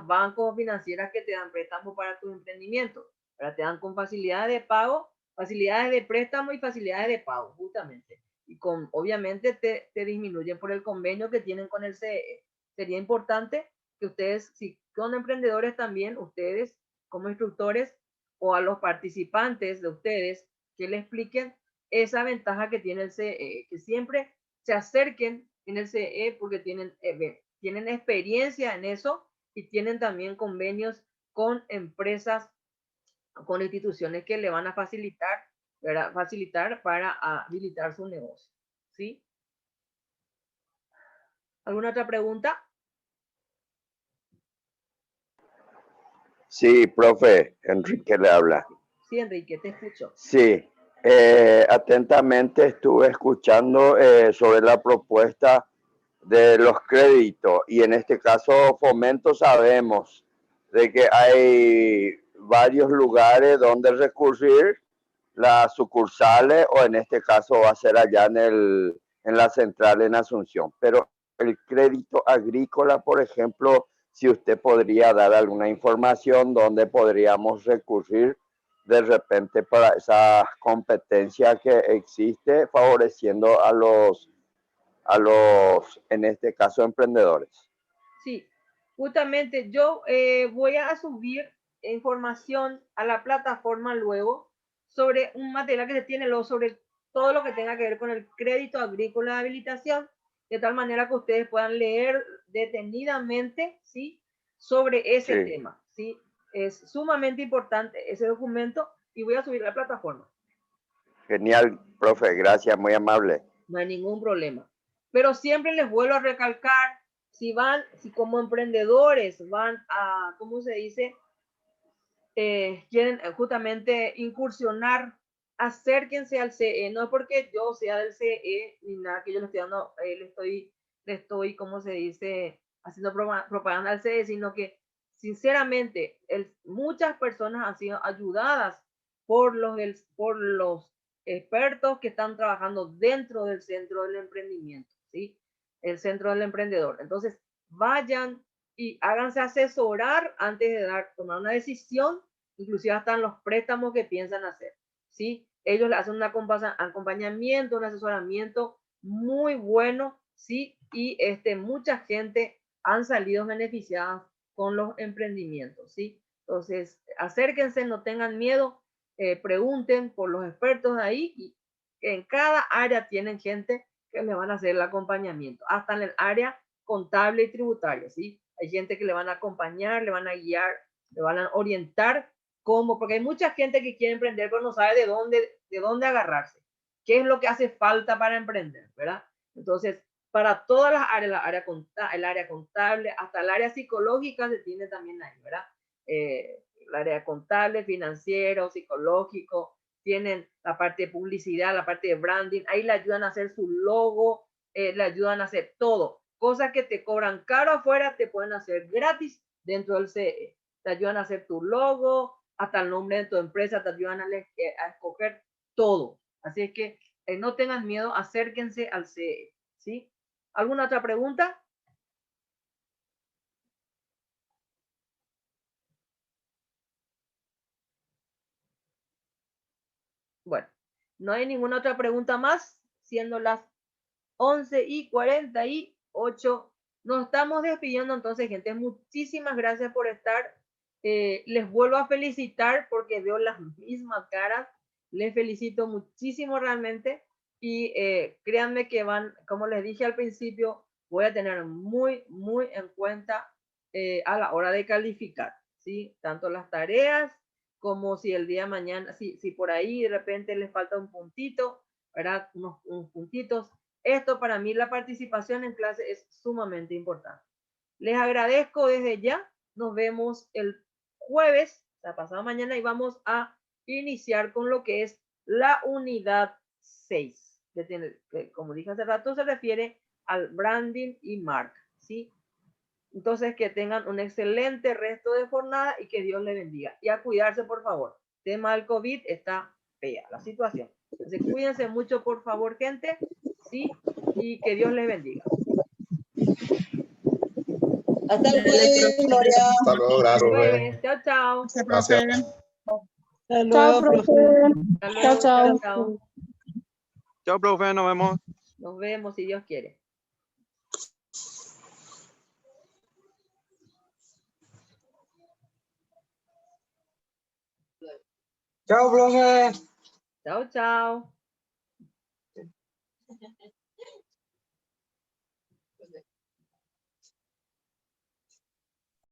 bancos o financieras que te dan préstamos para tu emprendimiento. Pero te dan con facilidades de pago, facilidades de préstamo y facilidades de pago, justamente. Y obviamente te disminuyen por el convenio que tienen con el CE. Sería importante que ustedes, si son emprendedores también, ustedes como instructores o a los participantes de ustedes, que le expliquen esa ventaja que tiene el CE, que siempre se acerquen en el CE porque tienen tienen experiencia en eso y tienen también convenios con empresas, con instituciones que le van a facilitar, ¿verdad? Facilitar para habilitar su negocio, ¿sí? ¿Alguna otra pregunta? Sí, profe, Enrique le habla. Sí, Enrique, te escucho. Sí, atentamente estuve escuchando sobre la propuesta de los créditos y en este caso Fomento sabemos de que hay varios lugares donde recurrir las sucursales o en este caso va a ser allá en la central en Asunción. Pero el crédito agrícola, por ejemplo, si usted podría dar alguna información donde podríamos recurrir de repente para esa competencia que existe favoreciendo a los, en este caso, emprendedores. Sí, justamente yo voy a subir información a la plataforma luego sobre un material que se tiene luego sobre todo lo que tenga que ver con el crédito agrícola de habilitación, de tal manera que ustedes puedan leer detenidamente, ¿sí? Sobre ese tema, ¿sí? Es sumamente importante ese documento y voy a subir a la plataforma. Genial, profe, gracias, muy amable. No hay ningún problema. Pero siempre les vuelvo a recalcar, si como emprendedores van a, ¿cómo se dice? Quieren justamente incursionar, acérquense al CE, no porque yo sea del CE ni nada que yo le estoy dando, le estoy, ¿cómo se dice? Haciendo propaganda al CE, sino que sinceramente muchas personas han sido ayudadas por los expertos que están trabajando dentro del centro del emprendimiento, ¿sí? El centro del emprendedor. Entonces, vayan y háganse asesorar antes de tomar una decisión, inclusive hasta en los préstamos que piensan hacer, ¿sí? Ellos le hacen un acompañamiento, un asesoramiento muy bueno, ¿sí? Y mucha gente han salido beneficiadas con los emprendimientos, ¿sí? Entonces, acérquense, no tengan miedo, pregunten por los expertos de ahí y en cada área tienen gente que le van a hacer el acompañamiento, hasta en el área contable y tributaria, ¿sí? Hay gente que le van a acompañar, le van a guiar, le van a orientar cómo, porque hay mucha gente que quiere emprender pero no sabe de dónde agarrarse, qué es lo que hace falta para emprender, ¿verdad? Entonces, para todas las áreas, el área contable, hasta el área psicológica se tiene también ahí, ¿verdad? El área contable, financiero, psicológico, tienen la parte de publicidad, la parte de branding, ahí le ayudan a hacer su logo, le ayudan a hacer todo. Cosas que te cobran caro afuera, te pueden hacer gratis dentro del CE. Te ayudan a hacer tu logo, hasta el nombre de tu empresa, te ayudan a escoger todo. Así es que no tengan miedo, acérquense al CE, ¿sí? ¿Alguna otra pregunta? Bueno, no hay ninguna otra pregunta más, siendo las 11:48. Nos estamos despidiendo entonces, gente. Muchísimas gracias por estar. Les vuelvo a felicitar porque veo las mismas caras. Les felicito muchísimo realmente. Y créanme que como les dije al principio, voy a tener muy, muy en cuenta a la hora de calificar, ¿sí? Tanto las tareas como si el día de mañana, si por ahí de repente les falta un puntito, ¿verdad? Unos puntitos. Esto para mí, la participación en clase es sumamente importante. Les agradezco desde ya. Nos vemos el jueves, o sea, pasado mañana, y vamos a iniciar con lo que es la unidad 6. Que, como dije hace rato, se refiere al branding y marca, ¿sí? Entonces, que tengan un excelente resto de jornada y que Dios les bendiga. Y a cuidarse, por favor. El tema del COVID está fea, la situación. Entonces, cuídense mucho, por favor, gente. ¿Sí? Y que Dios les bendiga. Hasta el jueves, Gloria. Hasta luego, gracias. Chao, chao. Gracias. Hasta luego, profe. Chao, Chao. chao. Chao, profe, nos vemos. Nos vemos si Dios quiere. Chao, profe. Chao, chao.